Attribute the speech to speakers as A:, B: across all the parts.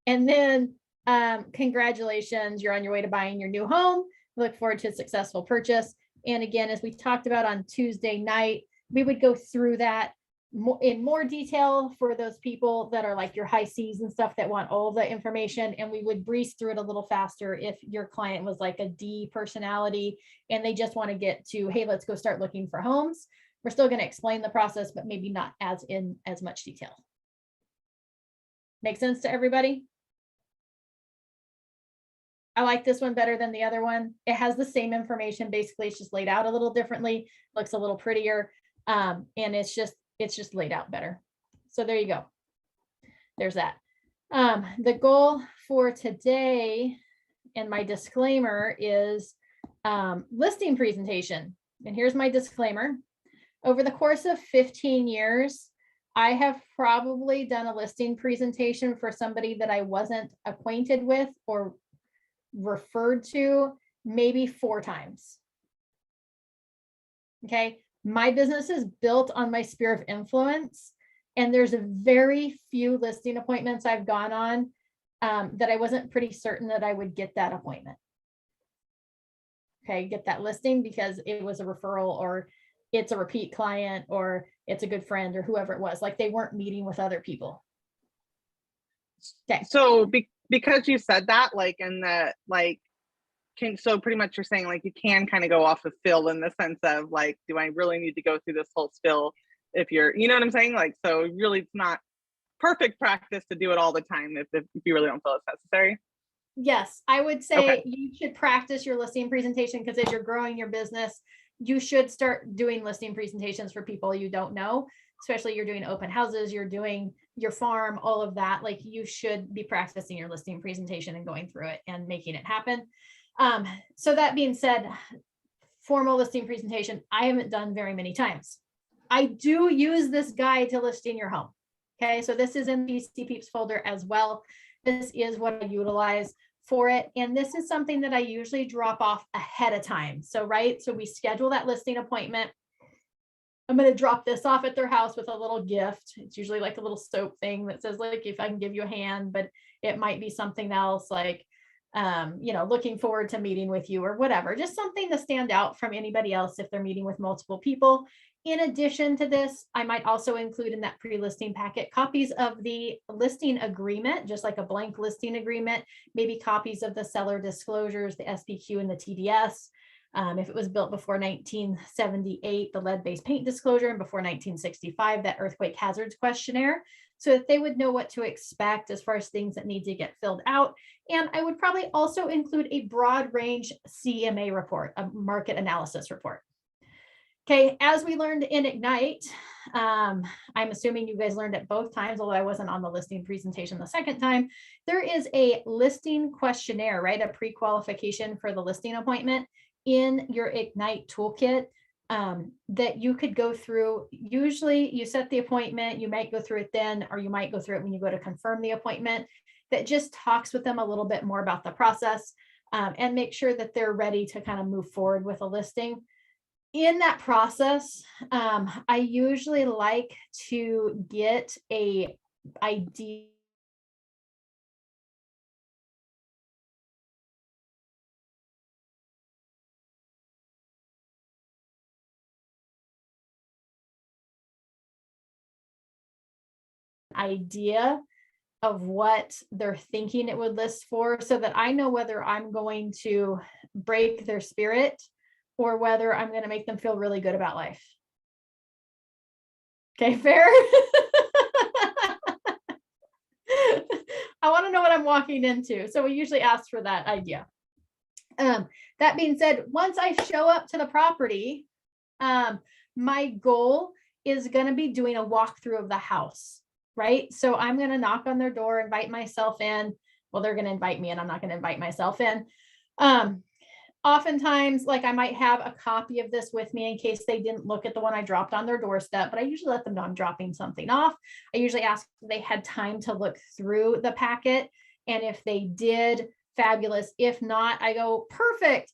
A: And then congratulations, you're on your way to buying your new home. We look forward to a successful purchase. And again, as we talked about on Tuesday night, we would go through that in more detail for those people that are like your high Cs and stuff that want all the information. And we would breeze through it a little faster if your client was like a D personality and they just want to get to, hey, let's go start looking for homes. We're still going to explain the process, but maybe not as in as much detail. Make sense to everybody? I like this one better than the other one. It has the same information. Basically, it's just laid out a little differently, looks a little prettier. And it's just laid out better. So there you go. There's that. The goal for today and my disclaimer is listing presentation. And here's my disclaimer. Over the course of 15 years, I have probably done a listing presentation for somebody that I wasn't acquainted with or referred to maybe 4 times. Okay. My business is built on my sphere of influence, and there's a very few listing appointments I've gone on that I wasn't pretty certain that I would get that appointment. Okay, get that listing because it was a referral or it's a repeat client or it's a good friend or whoever it was. Like they weren't meeting with other people.
B: Okay. So because you said that, like, and that, like, so pretty much you're saying like you can kind of go off of feel in the sense of like, do I really need to go through this whole spill if you're, you know what I'm saying? Like, so really it's not perfect practice to do it all the time if you really don't feel it's necessary.
A: Yes, I would say you should practice your listing presentation because as you're growing your business, you should start doing listing presentations for people you don't know, especially you're doing open houses, you're doing your farm, all of that. Like you should be practicing your listing presentation and going through it and making it happen. So that being said, formal listing presentation, I haven't done very many times. I do use this guide to listing your home. Okay, so this is in the BC Peeps folder as well. This is what I utilize for it. And this is something that I usually drop off ahead of time. So, right, so we schedule that listing appointment. I'm going to drop this off at their house with a little gift. It's usually like a little soap thing that says, like, if I can give you a hand, but it might be something else like, you know, looking forward to meeting with you or whatever, just something to stand out from anybody else if they're meeting with multiple people. In addition to this, I might also include in that pre-listing packet copies of the listing agreement, just like a blank listing agreement, maybe copies of the seller disclosures, the SPQ and the TDS. If it was built before 1978, the lead-based paint disclosure, and before 1965, that earthquake hazards questionnaire, so that they would know what to expect as far as things that need to get filled out. And I would probably also include a broad range CMA report, a market analysis report. Okay, as we learned in Ignite, I'm assuming you guys learned it both times, although I wasn't on the listing presentation the second time. There is a listing questionnaire, right? A pre-qualification for the listing appointment in your Ignite toolkit that you could go through. Usually you set the appointment, you might go through it then, or you might go through it when you go to confirm the appointment. That just talks with them a little bit more about the process and make sure that they're ready to kind of move forward with a listing. In that process, I usually like to get a idea of what they're thinking it would list for, so that I know whether I'm going to break their spirit or whether I'm going to make them feel really good about life. Okay, fair? I want to know what I'm walking into. So we usually ask for that idea. That being said, once I show up to the property, my goal is going to be doing a walkthrough of the house, right? So I'm going to knock on their door, invite myself in. Well, they're going to invite me and I'm not going to invite myself in. Oftentimes, like I might have a copy of this with me in case they didn't look at the one I dropped on their doorstep, but I usually let them know I'm dropping something off. I usually ask if they had time to look through the packet. And if they did, fabulous. If not, I go, perfect.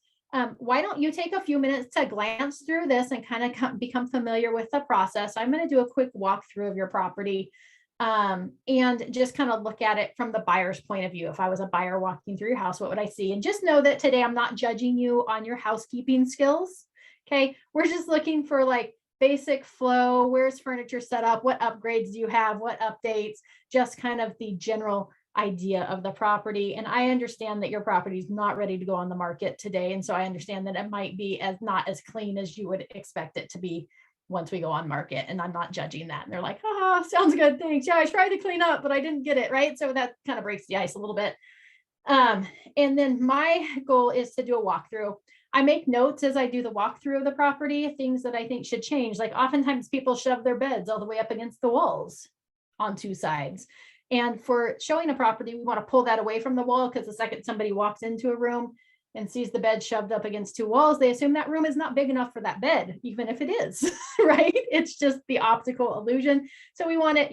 A: Why don't you take a few minutes to glance through this and kind of become familiar with the process? I'm going to do a quick walkthrough of your property. And just kind of look at it from the buyer's point of view. If I was a buyer walking through your house, what would I see? And just know that today I'm not judging you on your housekeeping skills. Okay. We're just looking for like basic flow. Where's furniture set up? What upgrades do you have? What updates? Just kind of the general idea of the property. And I understand that your property is not ready to go on the market today. And so I understand that it might be as not as clean as you would expect it to be once we go on market, and I'm not judging that. And they're like, oh, sounds good. Thanks. Yeah, I tried to clean up, but I didn't get it. Right. So that kind of breaks the ice a little bit. And then my goal is to do a walkthrough. I make notes as I do the walkthrough of the property, things that I think should change. Like oftentimes people shove their beds all the way up against the walls on two sides. And for showing a property, we want to pull that away from the wall, because the second somebody walks into a room and sees the bed shoved up against two walls, they assume that room is not big enough for that bed, even if it is, right? It's just the optical illusion. So we want it,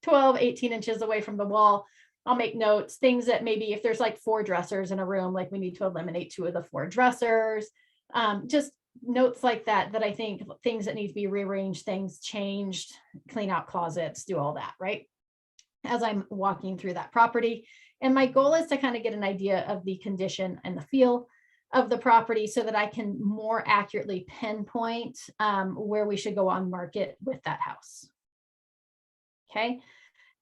A: 12, 18 inches away from the wall. I'll make notes, things that maybe if there's like 4 dressers in a room, like we need to eliminate 2 of the 4 dressers. Just notes like that, that I think things that need to be rearranged, things changed, clean out closets, do all that, right? As I'm walking through that property. And my goal is to kind of get an idea of the condition and the feel of the property so that I can more accurately pinpoint where we should go on market with that house. Okay.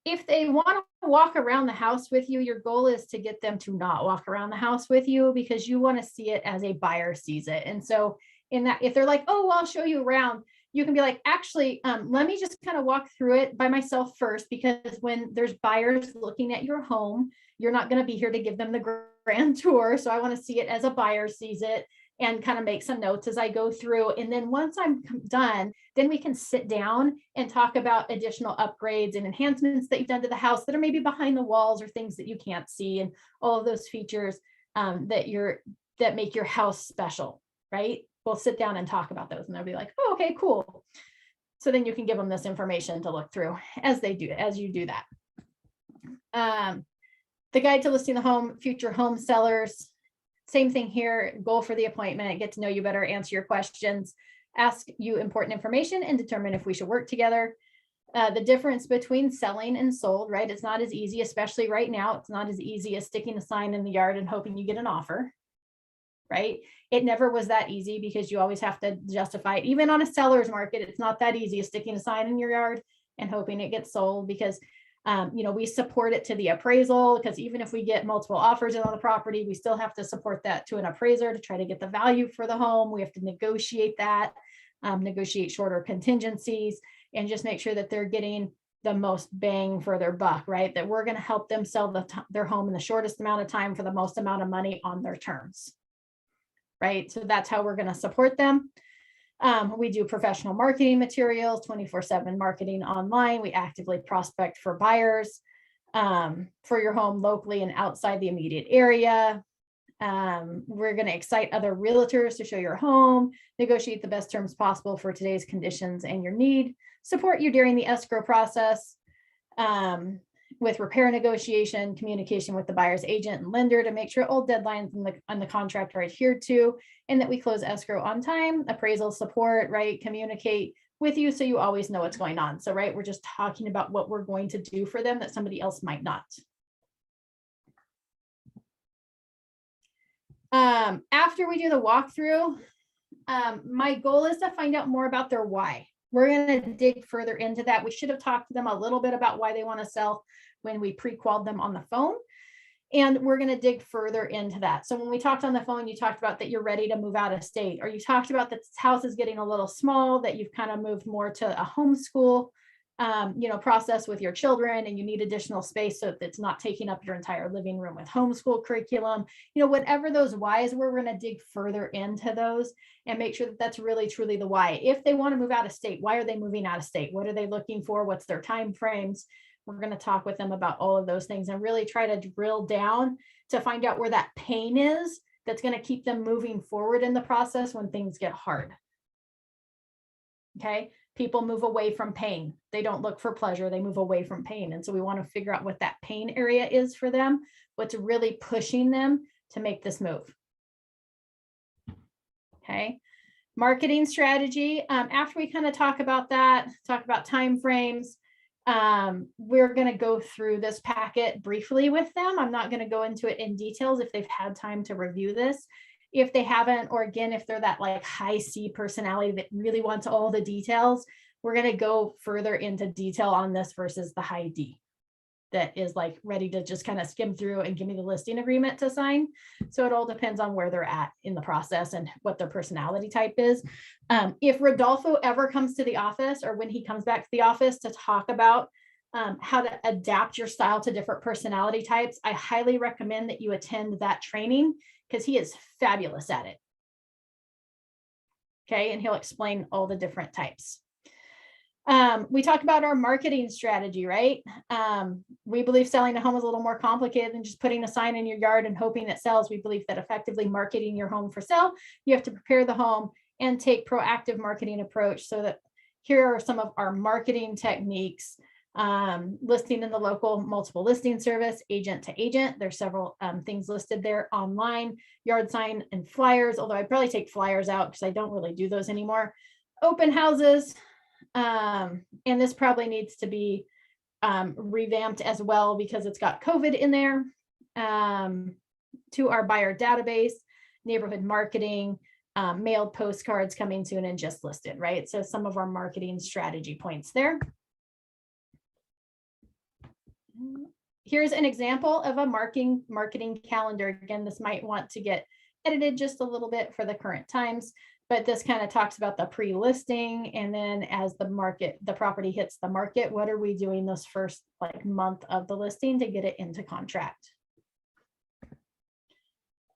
A: If they want to walk around the house with you, your goal is to get them to not walk around the house with you, because you want to see it as a buyer sees it. And so in that, if they're like, oh, I'll show you around, you can be like, actually, let me just kind of walk through it by myself first, because when there's buyers looking at your home, you're not going to be here to give them the grand tour. So I want to see it as a buyer sees it, and kind of make some notes as I go through. And then once I'm done, then we can sit down and talk about additional upgrades and enhancements that you've done to the house that are maybe behind the walls, or things that you can't see, and all of those features that make your house special, right? We'll sit down and talk about those, and they'll be like, oh, okay, cool. So then you can give them this information to look through as you do that. The guide to listing the home, future home sellers, same thing here. Goal for the appointment, get to know you better, answer your questions, ask you important information, and determine if we should work together. The difference between selling and sold, right? It's not as easy, especially right now. It's not as easy as sticking a sign in the yard and hoping you get an offer, right? It never was that easy, because you always have to justify it. Even on a seller's market, it's not that easy as sticking a sign in your yard and hoping it gets sold, because we support it to the appraisal, because even if we get multiple offers on the property, we still have to support that to an appraiser to try to get the value for the home. We have to negotiate that, negotiate shorter contingencies, and just make sure that they're getting the most bang for their buck, right? That we're going to help them sell their home in the shortest amount of time for the most amount of money on their terms, right? So that's how we're going to support them. We do professional marketing materials, 24/7 marketing online. We actively prospect for buyers for your home locally and outside the immediate area. We're going to excite other realtors to show your home, negotiate the best terms possible for today's conditions and your need, support you during the escrow process with repair negotiation, communication with the buyer's agent and lender to make sure all deadlines on the contract are adhered to, and that we close escrow on time, appraisal support, right? Communicate with you so you always know what's going on. So, right, we're just talking about what we're going to do for them that somebody else might not. After we do the walkthrough, my goal is to find out more about their why. We're going to dig further into that. We should have talked to them a little bit about why they want to sell when we pre-qualified them on the phone. And we're going to dig further into that. So when we talked on the phone, you talked about that you're ready to move out of state, or you talked about that this house is getting a little small, that you've kind of moved more to a homeschool process with your children, and you need additional space so that it's not taking up your entire living room with homeschool curriculum. Whatever those whys were, we're going to dig further into those and make sure that that's really truly the why. If they want to move out of state, why are they moving out of state? What are they looking for? What's their time frames? We're going to talk with them about all of those things and really try to drill down to find out where that pain is that's going to keep them moving forward in the process when things get hard. Okay. People move away from pain. They don't look for pleasure. They move away from pain. And so we want to figure out what that pain area is for them, what's really pushing them to make this move. Okay. Marketing strategy. After we kind of talk about that, talk about time frames, We're going to go through this packet briefly with them. I'm not going to go into it in details if they've had time to review this. If they haven't, or again, if they're that like high C personality that really wants all the details, we're going to go further into detail on this versus the high D that is like ready to just kind of skim through and give me the listing agreement to sign. So it all depends on where they're at in the process and what their personality type is. If Rodolfo ever comes to the office, or when he comes back to the office to talk about how to adapt your style to different personality types, I highly recommend that you attend that training because he is fabulous at it. Okay, and he'll explain all the different types. We talked about our marketing strategy, right? We believe selling a home is a little more complicated than just putting a sign in your yard and hoping it sells. We believe that effectively marketing your home for sale, you have to prepare the home and take proactive marketing approach. So that here are some of our marketing techniques. Listing in the local multiple listing service, agent to agent. There's several things listed there online, yard sign and flyers, although I'd probably take flyers out because I don't really do those anymore. Open houses. And this probably needs to be revamped as well because it's got COVID in there. To our buyer database, neighborhood marketing, mailed postcards coming soon and just listed, right? So some of our marketing strategy points there. Here's an example of a marketing calendar. Again, this might want to get edited just a little bit for the current times, but this kind of talks about the pre-listing, and then as the property hits the market, what are we doing this first like month of the listing to get it into contract?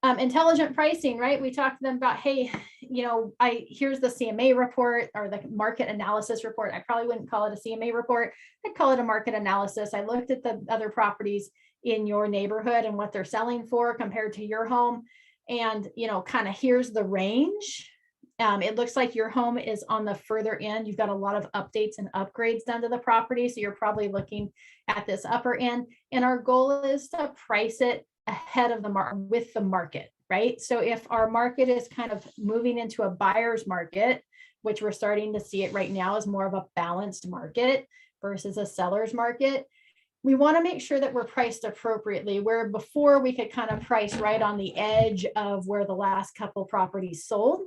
A: Intelligent pricing, right? We talked to them about, hey, you know, here's the CMA report or the market analysis report. I probably wouldn't call it a CMA report. I'd call it a market analysis. I looked at the other properties in your neighborhood and what they're selling for compared to your home. And, you know, kind of here's the range. It looks like your home is on the further end. You've got a lot of updates and upgrades done to the property. So you're probably looking at this upper end. And our goal is to price it ahead of the market with the market, right? So if our market is kind of moving into a buyer's market, which we're starting to see it right now as more of a balanced market versus a seller's market, we want to make sure that we're priced appropriately, where before we could kind of price right on the edge of where the last couple properties sold,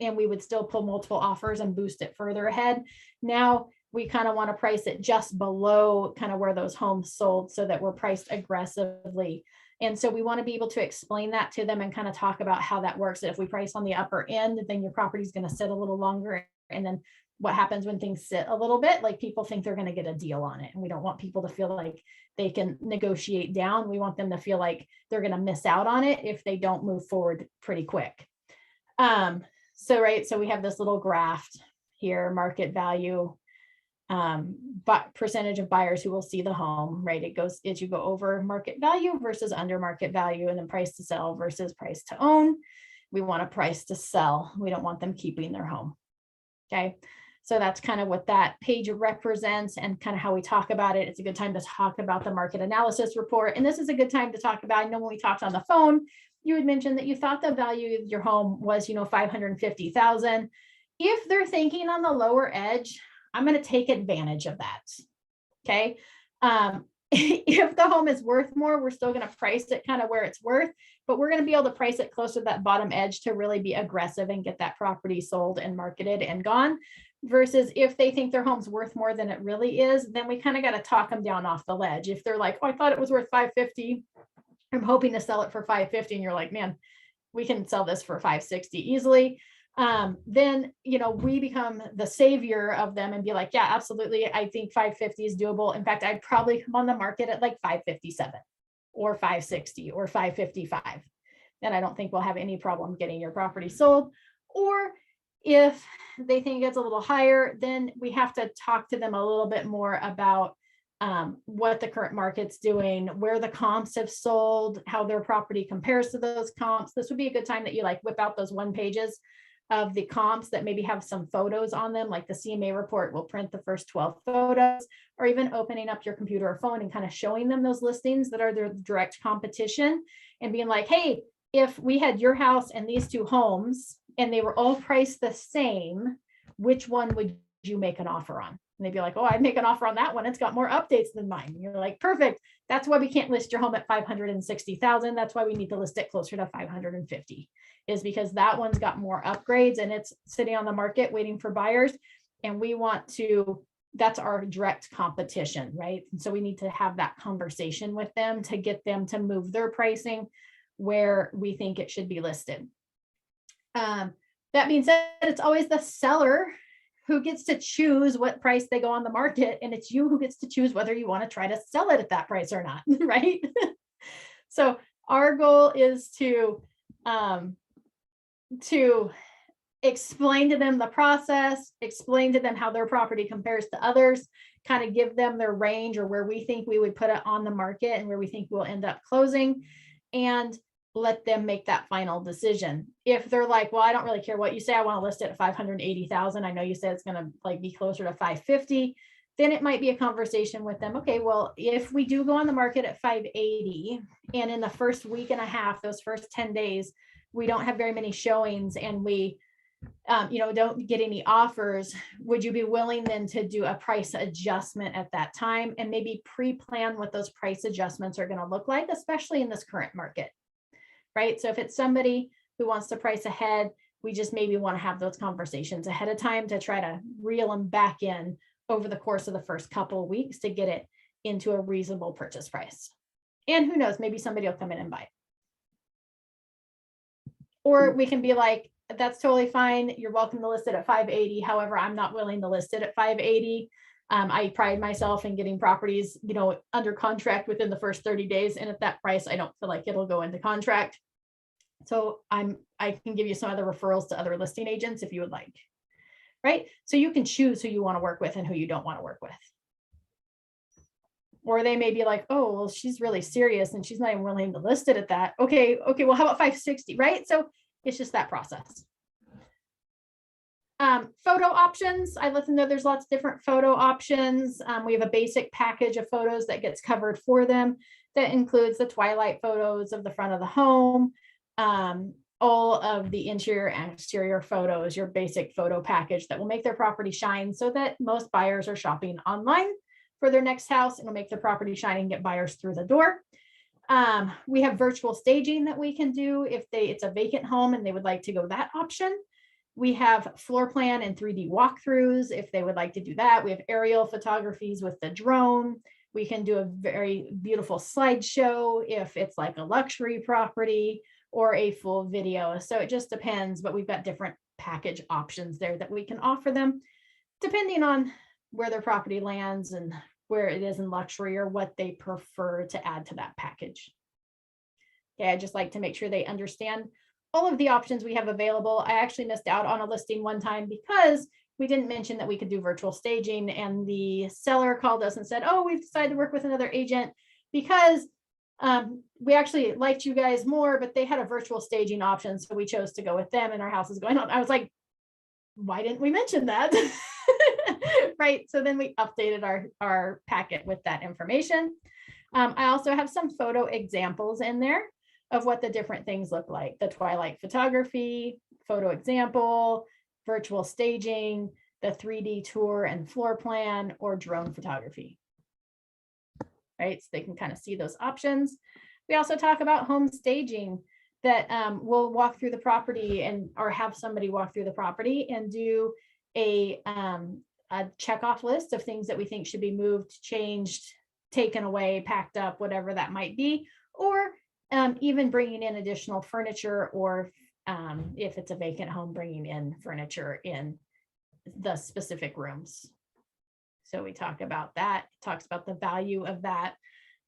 A: and we would still pull multiple offers and boost it further ahead. Now we kind of want to price it just below kind of where those homes sold so that we're priced aggressively. And so we want to be able to explain that to them and kind of talk about how that works. If we price on the upper end, then your property is going to sit a little longer. And then what happens when things sit a little bit, like people think they're going to get a deal on it. And we don't want people to feel like they can negotiate down. We want them to feel like they're going to miss out on it if they don't move forward pretty quick. So we have this little graph here, market value, but percentage of buyers who will see the home, right? It goes as you go over market value versus under market value, and then price to sell versus price to own. We want a price to sell. We don't want them keeping their home. Okay. So that's kind of what that page represents and kind of how we talk about it. It's a good time to talk about the market analysis report. And this is a good time to talk about, I know when we talked on the phone, you had mentioned that you thought the value of your home was, you know, $550,000. If they're thinking on the lower edge, I'm going to take advantage of that. Okay. If the home is worth more, we're still going to price it kind of where it's worth, but we're going to be able to price it closer to that bottom edge to really be aggressive and get that property sold and marketed and gone. Versus if they think their home's worth more than it really is, then we kind of got to talk them down off the ledge. If they're like, oh, I thought it was worth $550, I'm hoping to sell it for $550, and you're like, man, we can sell this for $560 easily. Then, you know, we become the savior of them and be like, yeah, absolutely. I think 550 is doable. In fact, I'd probably come on the market at like 557 or 560 or 555. And I don't think we'll have any problem getting your property sold. Or if they think it's a little higher, then we have to talk to them a little bit more about what the current market's doing, where the comps have sold, how their property compares to those comps. This would be a good time that you like whip out those 1 pages of the comps that maybe have some photos on them, like the CMA report will print the first 12 photos, or even opening up your computer or phone and kind of showing them those listings that are their direct competition and being like, hey, if we had your house and these 2 homes and they were all priced the same, which one would you make an offer on? And they'd be like, oh, I'd make an offer on that one. It's got more updates than mine. And you're like, perfect. That's why we can't list your home at 560,000. That's why we need to list it closer to 550, is because that one's got more upgrades and it's sitting on the market waiting for buyers. And we want to, that's our direct competition, right? And so we need to have that conversation with them to get them to move their pricing where we think it should be listed. That being said, it's always the seller who gets to choose what price they go on the market, and it's you who gets to choose whether you want to try to sell it at that price or not, right? So our goal is to explain to them the process, explain to them how their property compares to others, kind of give them their range or where we think we would put it on the market and where we think we'll end up closing, and let them make that final decision. If they're like, well, I don't really care what you say, I want to list it at 580,000. I know you said it's going to like be closer to 550. Then it might be a conversation with them. Okay, well, if we do go on the market at 580 and in the first week and a half, those first 10 days, we don't have very many showings and we don't get any offers, would you be willing then to do a price adjustment at that time and maybe pre-plan what those price adjustments are going to look like, especially in this current market, right? So if it's somebody who wants to price ahead, we just maybe want to have those conversations ahead of time to try to reel them back in over the course of the first couple of weeks to get it into a reasonable purchase price. And who knows, maybe somebody will come in and buy it. Or we can be like, that's totally fine. You're welcome to list it at 580. However, I'm not willing to list it at 580. I pride myself in getting properties, under contract within the first 30 days. And at that price, I don't feel like it'll go into contract. So I can give you some other referrals to other listing agents if you would like, right? So you can choose who you want to work with and who you don't want to work with. Or they may be like, oh, well, she's really serious and she's not even willing to list it at that. Okay, well, how about 560, right? So it's just that process. Photo options. I let them know there's lots of different photo options. We have a basic package of photos that gets covered for them. That includes the twilight photos of the front of the home, all of the interior and exterior photos, your basic photo package that will make their property shine so that most buyers are shopping online for their next house and will make their property shine and get buyers through the door. We have virtual staging that we can do if it's a vacant home and they would like to go that option. We have floor plan and 3D walkthroughs if they would like to do that. We have aerial photographies with the drone. We can do a very beautiful slideshow if it's like a luxury property or a full video. So it just depends, but we've got different package options there that we can offer them depending on where their property lands and where it is in luxury or what they prefer to add to that package. Okay, I just like to make sure they understand all of the options we have available. I actually missed out on a listing one time because we didn't mention that we could do virtual staging, and the seller called us and said, oh, we've decided to work with another agent because we actually liked you guys more, but they had a virtual staging option. So we chose to go with them and our house is going on. I was like, why didn't we mention that? Right. So then we updated our packet with that information. I also have some photo examples in there of what the different things look like. The twilight photography, photo example, virtual staging, the 3D tour and floor plan, or drone photography. Right, so they can kind of see those options. We also talk about home staging that we'll walk through the property or have somebody walk through the property and do a checkoff list of things that we think should be moved, changed, taken away, packed up, whatever that might be, or even bringing in additional furniture, or if it's a vacant home, bringing in furniture in the specific rooms. So we talk about that. It talks about the value of that.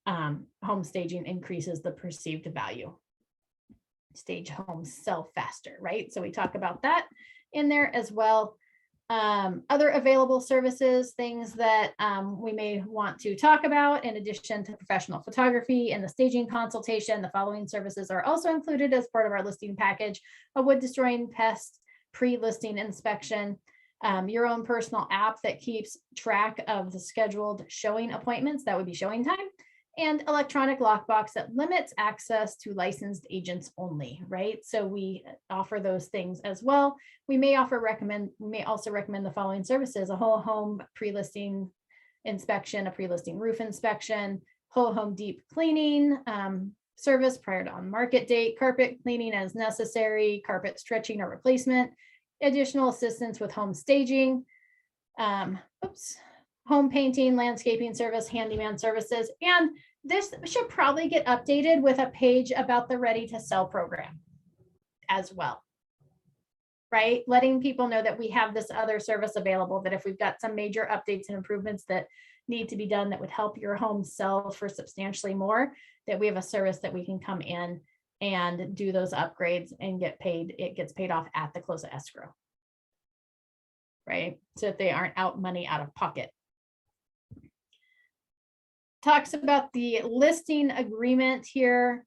A: Home staging increases the perceived value. Stage homes sell faster, right? So we talk about that in there as well. Other available services, things that we may want to talk about in addition to professional photography and the staging consultation. The following services are also included as part of our listing package: a wood destroying pest pre-listing inspection, your own personal app that keeps track of the scheduled showing appointments, that would be showing time, and electronic lockbox that limits access to licensed agents only, right? So we offer those things as well. We may also recommend the following services: a whole home pre-listing inspection, a pre-listing roof inspection, whole home deep cleaning service prior to on market date, carpet cleaning as necessary, carpet stretching or replacement, additional assistance with home staging, home painting, landscaping service, handyman services. And this should probably get updated with a page about the Ready to Sell program as well, right? Letting people know that we have this other service available, that if we've got some major updates and improvements that need to be done that would help your home sell for substantially more, that we have a service that we can come in and do those upgrades and get paid. It gets paid off at the close of escrow, right? So that they aren't out money out of pocket. Talks about the listing agreement here.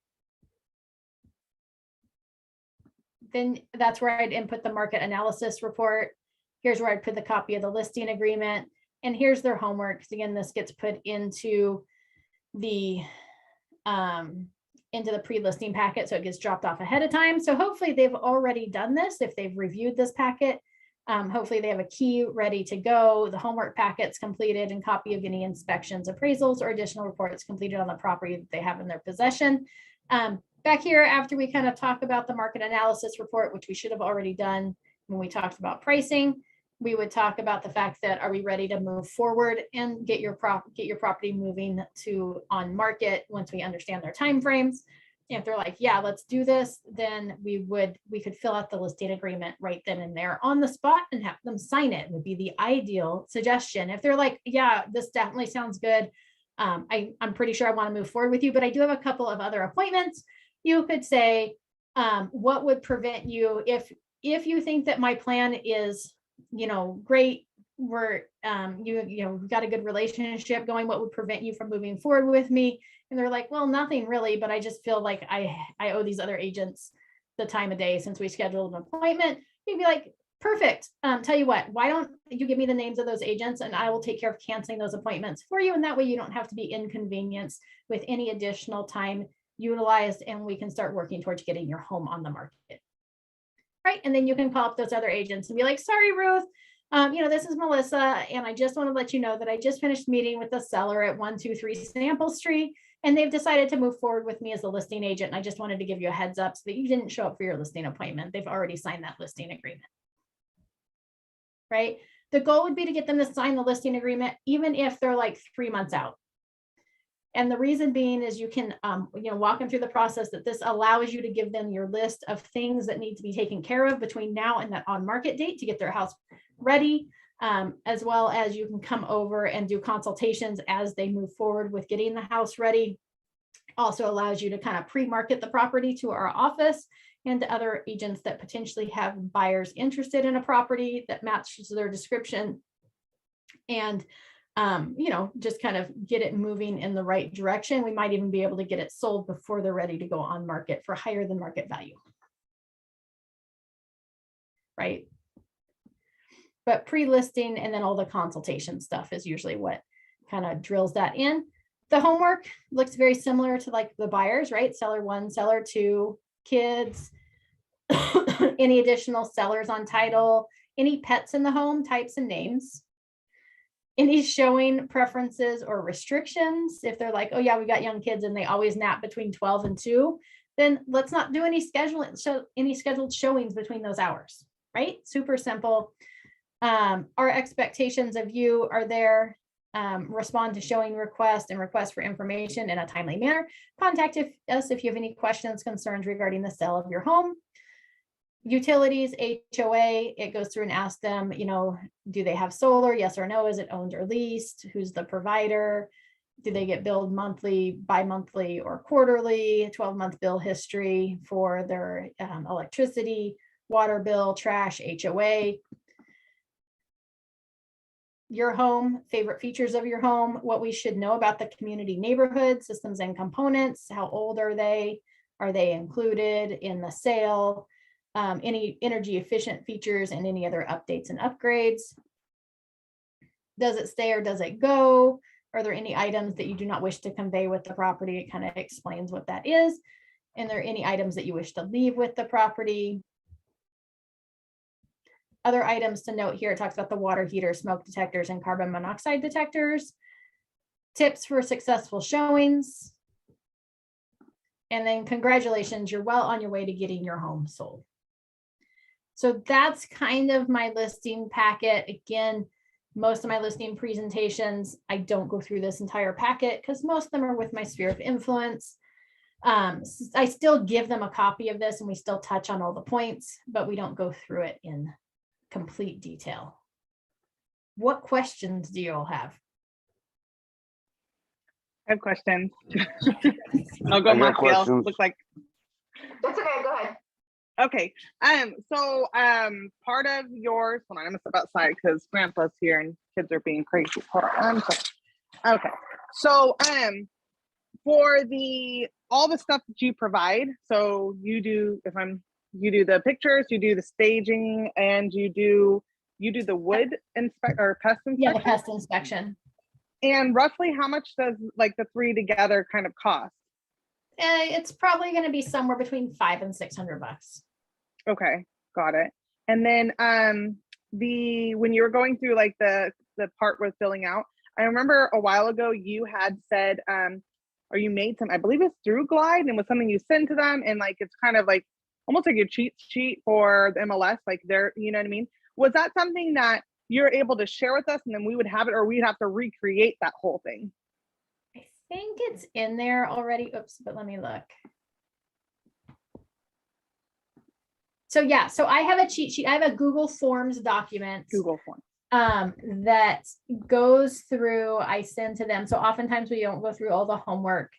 A: Then that's where I'd input the market analysis report. Here's where I'd put the copy of the listing agreement. And here's their homework. Because again, this gets put into the pre-listing packet, so it gets dropped off ahead of time. So hopefully they've already done this. If they've reviewed this packet, hopefully they have a key ready to go. The homework packet's completed, and copy of any inspections, appraisals, or additional reports completed on the property that they have in their possession. Back here, after we kind of talk about the market analysis report, which we should have already done when we talked about pricing, we would talk about the fact that, are we ready to move forward and get your property moving to on market once we understand their timeframes. If they're like, yeah, let's do this, then we could fill out the listing agreement right then and there on the spot and have them sign it. Would be the ideal suggestion. If they're like, yeah, this definitely sounds good, I'm pretty sure I want to move forward with you, but I do have a couple of other appointments. You could say, what would prevent you, if you think that my plan is, great, we're we've got a good relationship going, what would prevent you from moving forward with me? And they're like, well, nothing really, but I just feel like I owe these other agents the time of day since we scheduled an appointment. You'd be like, perfect. Tell you what, why don't you give me the names of those agents, and I will take care of canceling those appointments for you. And that way you don't have to be inconvenienced with any additional time utilized, and we can start working towards getting your home on the market. Right. And then you can call up those other agents and be like, sorry, Ruth, this is Melissa, and I just want to let you know that I just finished meeting with the seller at 123 Sample Street, and they've decided to move forward with me as a listing agent. And I just wanted to give you a heads up so that you didn't show up for your listing appointment. They've already signed that listing agreement. Right. The goal would be to get them to sign the listing agreement, even if they're like 3 months out. And the reason being is you can, walk them through the process, that this allows you to give them your list of things that need to be taken care of between now and that on market date to get their house ready, as well as you can come over and do consultations as they move forward with getting the house ready. Also allows you to kind of pre-market the property to our office and to other agents that potentially have buyers interested in a property that matches their description. And just kind of get it moving in the right direction. We might even be able to get it sold before they're ready to go on market for higher than market value. Right. But pre-listing and then all the consultation stuff is usually what kind of drills that in. The homework looks very similar to like the buyers, right? Seller 1, seller 2, kids, any additional sellers on title, any pets in the home, types and names. Any showing preferences or restrictions. If they're like, oh yeah, we got young kids and they always nap between 12 and 2, then let's not do any scheduled showings between those hours, right? Super simple. Our expectations of you are there. Respond to showing requests and requests for information in a timely manner. Contact us if you have any questions, concerns regarding the sale of your home. Utilities, HOA, it goes through and asks them, do they have solar? Yes or no? Is it owned or leased? Who's the provider? Do they get billed monthly, bi-monthly, or quarterly? 12-month bill history for their electricity, water bill, trash, HOA. Your home, favorite features of your home, what we should know about the community neighborhood, systems and components, how old are they? Are they included in the sale? Any energy efficient features and any other updates and upgrades. Does it stay or does it go? Are there any items that you do not wish to convey with the property? It kind of explains what that is. And there any items that you wish to leave with the property? Other items to note here, it talks about the water heater, smoke detectors, and carbon monoxide detectors. Tips for successful showings. And then congratulations, you're well on your way to getting your home sold. So that's kind of my listing packet. Again, most of my listing presentations, I don't go through this entire packet because most of them are with my sphere of influence. I still give them a copy of this and we still touch on all the points, but we don't go through it in complete detail. What questions do you all have?
B: I have questions. I'll go,
C: I got
B: Mark.
C: questions.
B: Looks like.
D: That's okay, go ahead.
B: Okay. So part of yours, hold on, I'm gonna step outside because grandpa's here and kids are being crazy. Hold on, okay. So for all the stuff that you provide, so you do the pictures, you do the staging, and you do the wood inspect or pest inspection.
A: Yeah, the pest inspection.
B: And roughly how much does like the three together kind of cost?
A: It's probably going to be somewhere between $500 and $600.
B: Okay, got it. And then when you were going through like the part with filling out, I remember a while ago you had said or you made some, I believe it's through Glide, and was something you send to them, and like it's kind of like almost like a cheat sheet for the MLS, like they're, you know what I mean? Was that something that you're able to share with us and then we would have it, or we'd have to recreate that whole thing?
A: I think it's in there already. Oops, but let me look. So yeah, so I have a cheat sheet. I have a Google Forms document.
B: Google Forms.
A: That goes through, I send to them. So oftentimes we don't go through all the homework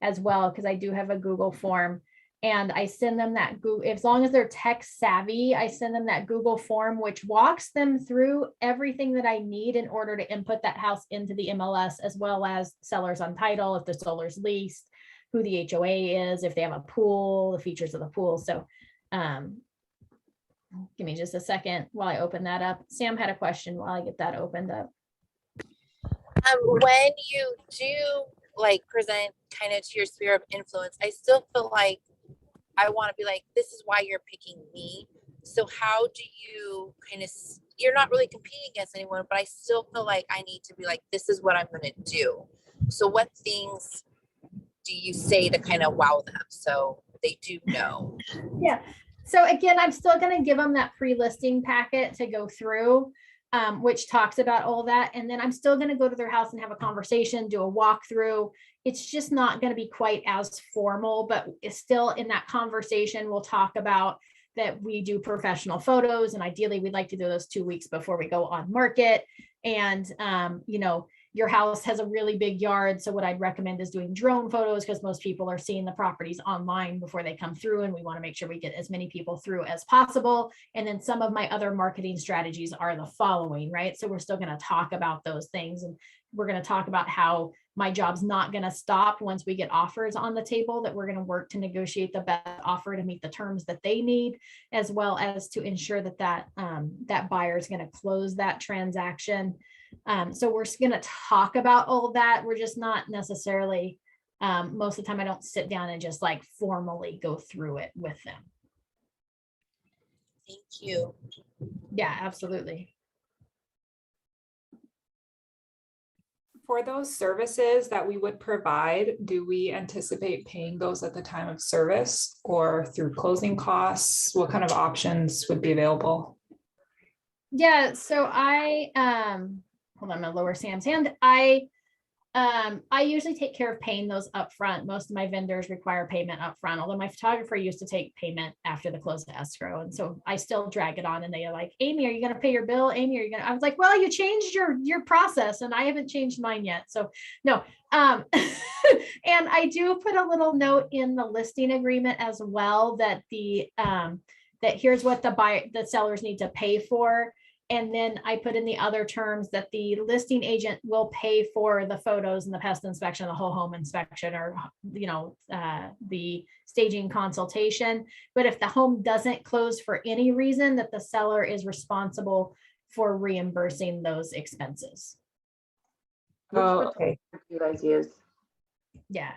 A: as well, because I do have a Google form, and I send them that Google, as long as they're tech savvy, I send them that Google form, which walks them through everything that I need in order to input that house into the MLS, as well as sellers on title, if the seller's leased, who the HOA is, if they have a pool, the features of the pool. So give me just a second while I open that up. Sam had a question while I get that opened up.
D: When you do like present kind of to your sphere of influence, I still feel like I want to be like, this is why you're picking me. So how do you kind of, you're not really competing against anyone, but I still feel like I need to be like, this is what I'm going to do. So what things do you say to kind of wow them so they do know?
A: Yeah. So again, I'm still going to give them that pre-listing packet to go through, which talks about all that. And then I'm still going to go to their house and have a conversation, do a walkthrough. It's just not going to be quite as formal, but it's still in that conversation. We'll talk about that we do professional photos, and ideally we'd like to do those 2 weeks before we go on market. And, you know, your house has a really big yard. So what I'd recommend is doing drone photos, because most people are seeing the properties online before they come through, and we want to make sure we get as many people through as possible. And then some of my other marketing strategies are the following, right? So we're still going to talk about those things, and we're going to talk about how my job's not going to stop once we get offers on the table, that we're going to work to negotiate the best offer to meet the terms that they need, as well as to ensure that that buyer is going to close that transaction. So we're going to talk about all of that. We're just not necessarily, most of the time I don't sit down and just like formally go through it with them.
D: Thank you.
A: Yeah, absolutely.
E: For those services that we would provide, do we anticipate paying those at the time of service or through closing costs? What kind of options would be available?
A: Yeah, so I, hold on, I'm gonna lower Sam's hand. I usually take care of paying those up front. Most of my vendors require payment up front, although my photographer used to take payment after the close of escrow. And so I still drag it on, and they are like, Amy, are you going to pay your bill? Amy, are you going to, I was like, well, you changed your process and I haven't changed mine yet. So no. And I do put a little note in the listing agreement as well, that that here's what the sellers need to pay for. And then I put in the other terms that the listing agent will pay for the photos and the pest inspection, the whole home inspection, or, you know, the staging consultation. But if the home doesn't close for any reason, that the seller is responsible for reimbursing those expenses.
E: Oh, okay.
C: You guys use?
A: Yeah.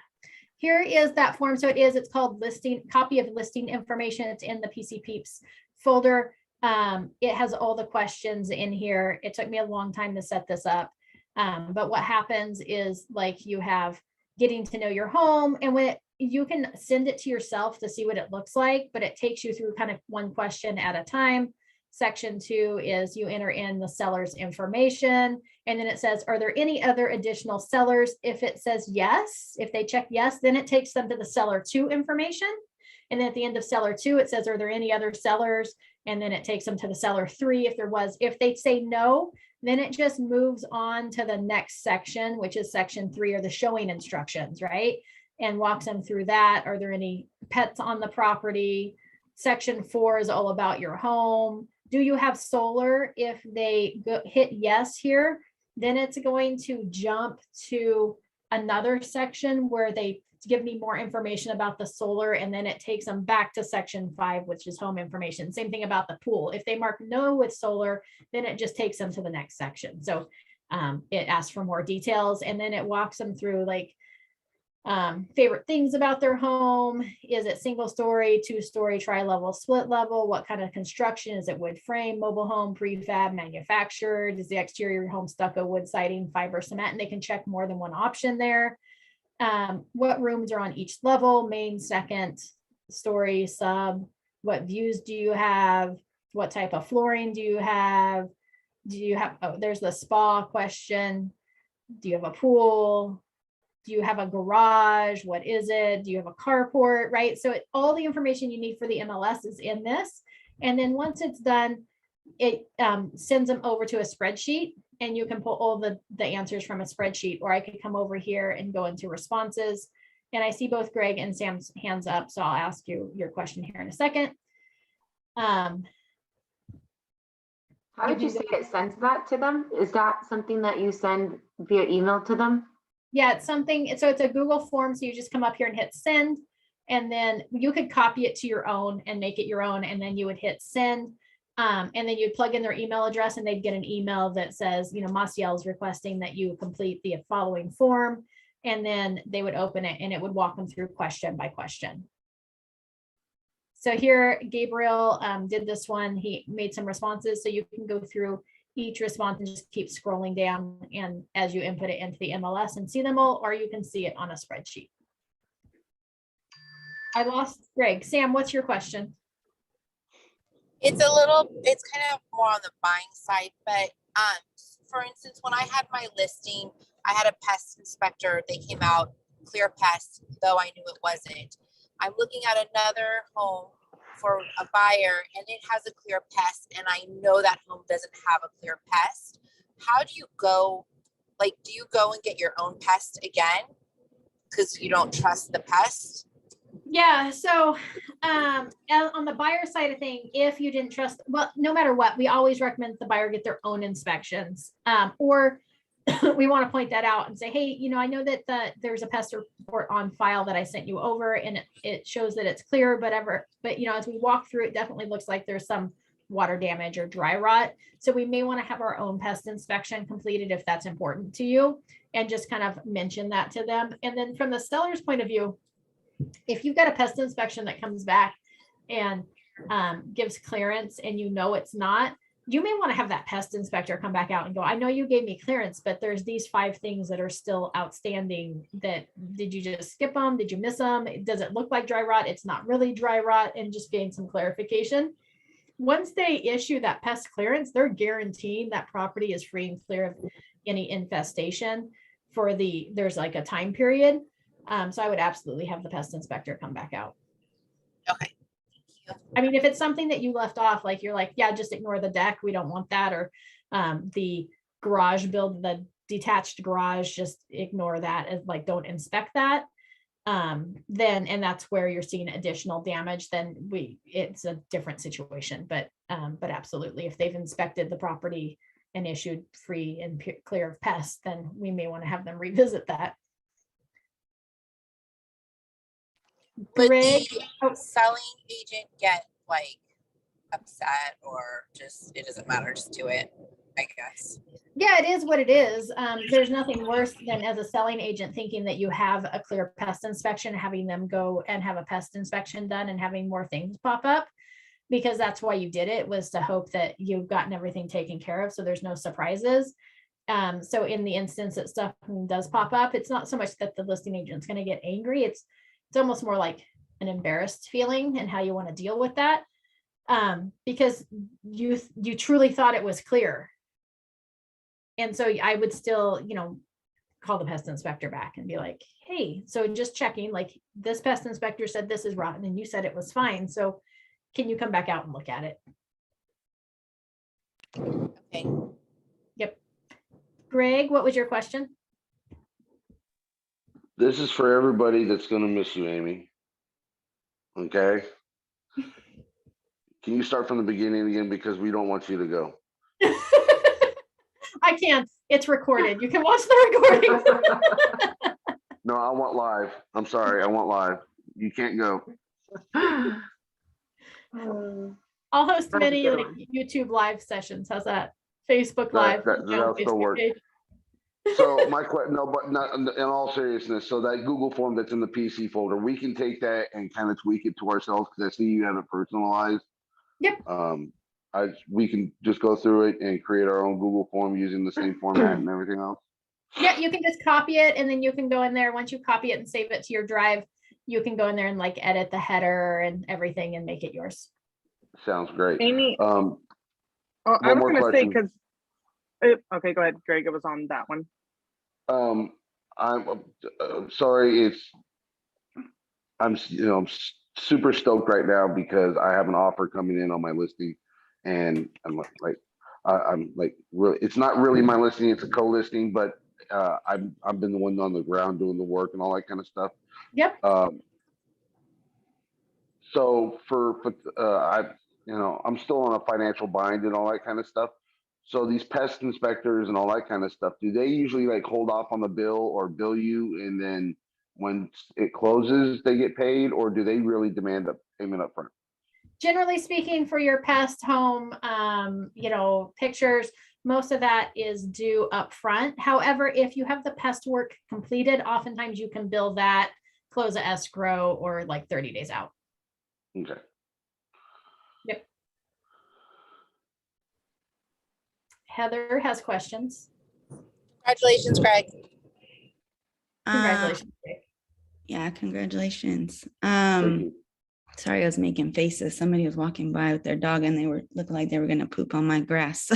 A: Here is that form. So it's called copy of listing information. It's in the PC Peeps folder. It has all the questions in here. It took me a long time to set this up. But what happens is like you have getting to know your home, and you can send it to yourself to see what it looks like, but it takes you through kind of one question at a time. Section 2 is you enter in the seller's information, and then it says, are there any other additional sellers? If it says yes, if they check yes, then it takes them to the seller 2 information. And then at the end of seller 2, it says, are there any other sellers? And then it takes them to the seller 3 if there was. If they say no, then it just moves on to the next section, which is section 3, or the showing instructions, right? And walks them through that. Are there any pets on the property? Section 4 is all about your home. Do you have solar? If they hit yes here, then it's going to jump to another section where they give me more information about the solar, and then it takes them back to section 5, which is home information. Same thing about the pool. If they mark no with solar, then it just takes them to the next section. So it asks for more details, and then it walks them through like favorite things about their home. Is it single story, 2-story, tri-level, split level? What kind of construction? Is it wood frame, mobile home, prefab, manufactured? Is the exterior home stucco, wood siding, fiber cement? And they can check more than one option there. What rooms are on each level, main, second story, sub? What views do you have? What type of flooring do you have? Oh, there's the spa question. Do you have a pool? Do you have a garage? What is it? Do you have a carport, right? So all the information you need for the MLS is in this. And then once it's done, it sends them over to a spreadsheet, and you can pull all the answers from a spreadsheet, or I could come over here and go into responses. And I see both Greg and Sam's hands up, so I'll ask you your question here in a second.
C: How did you say it sends that to them? Is that something that you send via email to them?
A: Yeah, it's something, so it's a Google form. So you just come up here and hit send, and then you could copy it to your own and make it your own. And then you would hit send. And then you'd plug in their email address, and they'd get an email that says, Maciel is requesting that you complete the following form. And then they would open it, and it would walk them through question by question. So here, Gabriel did this one. He made some responses. So you can go through each response and just keep scrolling down, and as you input it into the MLS and see them all, or you can see it on a spreadsheet. I lost Greg. Sam, what's your question?
D: It's kind of more on the buying side, but for instance, when I had my listing, I had a pest inspector. They came out, clear pest, though I knew it wasn't. I'm looking at another home for a buyer, and it has a clear pest, and I know that home doesn't have a clear pest. How do you go, do you go and get your own pest again because you don't trust the pest?
A: Yeah, so on the buyer side of thing, if you didn't trust, well, no matter what, we always recommend the buyer get their own inspections, or we want to point that out and say, hey, I know that there's a pest report on file that I sent you over, and it shows that it's clear, but as we walk through, it definitely looks like there's some water damage or dry rot. So we may want to have our own pest inspection completed if that's important to you, and just kind of mention that to them. And then from the seller's point of view, if you've got a pest inspection that comes back and gives clearance, and it's not, you may want to have that pest inspector come back out and go, I know you gave me clearance, but there's these 5 things that are still outstanding. Did you just skip them? Did you miss them? Does it look like dry rot? It's not really dry rot, and just getting some clarification. Once they issue that pest clearance, they're guaranteeing that property is free and clear of any infestation there's like a time period. So I would absolutely have the pest inspector come back out.
D: Okay.
A: I mean, if it's something that you left off, like you're like, yeah, just ignore the deck, we don't want that, or the garage build, the detached garage, just ignore that, as don't inspect that. Then, and that's where you're seeing additional damage, then it's a different situation. But absolutely, if they've inspected the property and issued free and clear of pests, then we may want to have them revisit that.
D: Would
A: Greg,
D: the selling agent get upset, or just it doesn't matter, just do it? I guess.
A: Yeah, it is what it is. There's nothing worse than as a selling agent thinking that you have a clear pest inspection, having them go and have a pest inspection done and having more things pop up. Because that's why you did it, was to hope that you've gotten everything taken care of, so there's no surprises. So in the instance that stuff does pop up, it's not so much that the listing agent's gonna get angry, it's almost more like an embarrassed feeling and how you want to deal with that. Because you truly thought it was clear. And so I would still, call the pest inspector back and be like, hey, so just checking, like, this pest inspector said this is rotten and you said it was fine. So can you come back out and look at it?
D: Okay.
A: Yep. Greg, what was your question?
F: This is for everybody that's gonna miss you, Amy. Okay? Can you start from the beginning again, because we don't want you to go?
A: I can't. It's recorded. You can watch the recording.
F: No, I want live. I'm sorry, I want live. You can't go.
A: I'll host
C: That's a
A: many
C: good
A: like
C: one.
A: YouTube live sessions. How's that? Facebook Live.
F: That'll still work.
A: page.
F: So my question, no, but not in all seriousness. So that Google form that's in the PC folder, we can take that and kind of tweak it to ourselves, because I see you have it personalized.
A: Yep.
F: We can just go through it and create our own Google form using the same format and everything else.
A: Yeah, you can just copy it and then you can go in there. Once you copy it and save it to your drive, you can go in there and like edit the header and everything and make it yours.
F: Sounds great.
B: Amy,
F: Um,
B: I
F: one
B: was
F: more
B: gonna say,
F: question.
B: because, okay, go ahead, Greg, it was on that one.
F: I'm sorry. I'm super stoked right now because I have an offer coming in on my listing, and I'm really, it's not really my listing, it's a co-listing, but I've been the one on the ground doing the work and all that kind of stuff.
A: Yep.
F: So I'm still on a financial bind and all that kind of stuff. So these pest inspectors and all that kind of stuff, do they usually like hold off on the bill or bill you, and then when it closes, they get paid, or do they really demand a payment up front?
A: Generally speaking, for your pest home, pictures, most of that is due up front. However, if you have the pest work completed, oftentimes you can bill that, close a escrow, or like 30 days out.
F: Okay.
A: Yep. Heather has questions.
D: Congratulations, Greg.
A: Congratulations. Greg.
G: Yeah, congratulations.
F: Thank you.
G: Sorry, I was making faces. Somebody was walking by with their dog and they were looking like they were gonna poop on my grass.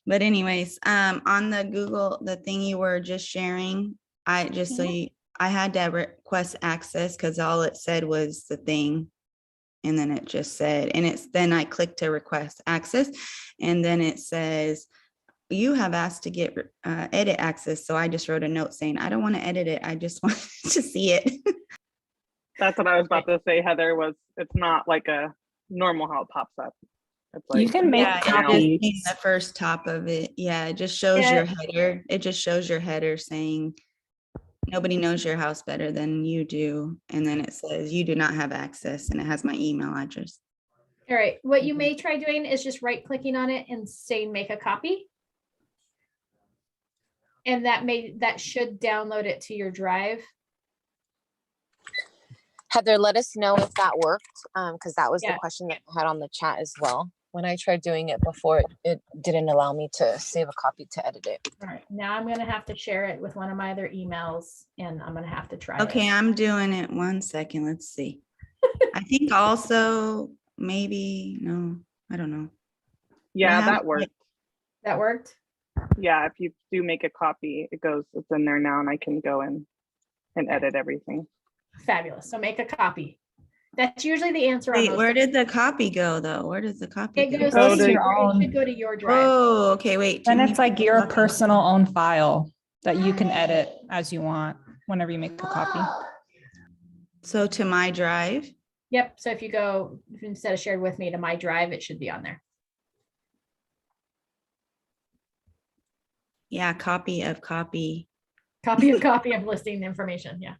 G: But anyways, on the Google, the thing you were just sharing, I had to request access because all it said was the thing. And then it just said, then I clicked to request access, and then it says, you have asked to get edit access. So I just wrote a note saying, I don't want to edit it. I just want to see it.
B: That's what I was about to say, Heather, was it's not like a normal how it pops up. It's like,
E: You can make
G: Yeah, it just
E: copies.
G: in the first top of it. Yeah, it just shows
A: Yeah.
G: your header. It just shows your header saying, nobody knows your house better than you do. And then it says, you do not have access, and it has my email address.
A: All right. What you may try doing is just right clicking on it and saying make a copy. And that should download it to your drive.
H: Heather, let us know if that worked, because that was
A: Yeah.
H: the question that I had on the chat as well. When I tried doing it before, it didn't allow me to save a copy to edit it.
A: All right. Now I'm going to have to share it with one of my other emails, and I'm going to have to try it.
G: Okay, I'm doing it. 1 second. Let's see. I think also maybe, no, I don't know.
B: yeah,
G: have
B: that
G: it.
B: worked.
A: That worked?
B: Yeah, if you do make a copy, it's in there now, and I can go in and edit everything.
A: Fabulous. So make a copy. That's usually the answer.
G: Wait,
A: on
G: where
A: those.
G: did the copy go though? Where does the copy
A: It
G: go?
A: goes
E: Goes
A: to
E: to
A: your
E: your
A: own.
E: own.
A: It should go to your drive.
G: Oh, okay, wait.
E: Then
G: do
E: it's
G: me
E: like your
G: copy.
E: personal own file that you can edit as you want whenever you make a copy.
G: So to my drive.
A: Yep. So if you go, instead of shared with me, to my drive, it should be on there.
G: Yeah, copy of copy.
A: Copy of listing information. Yeah.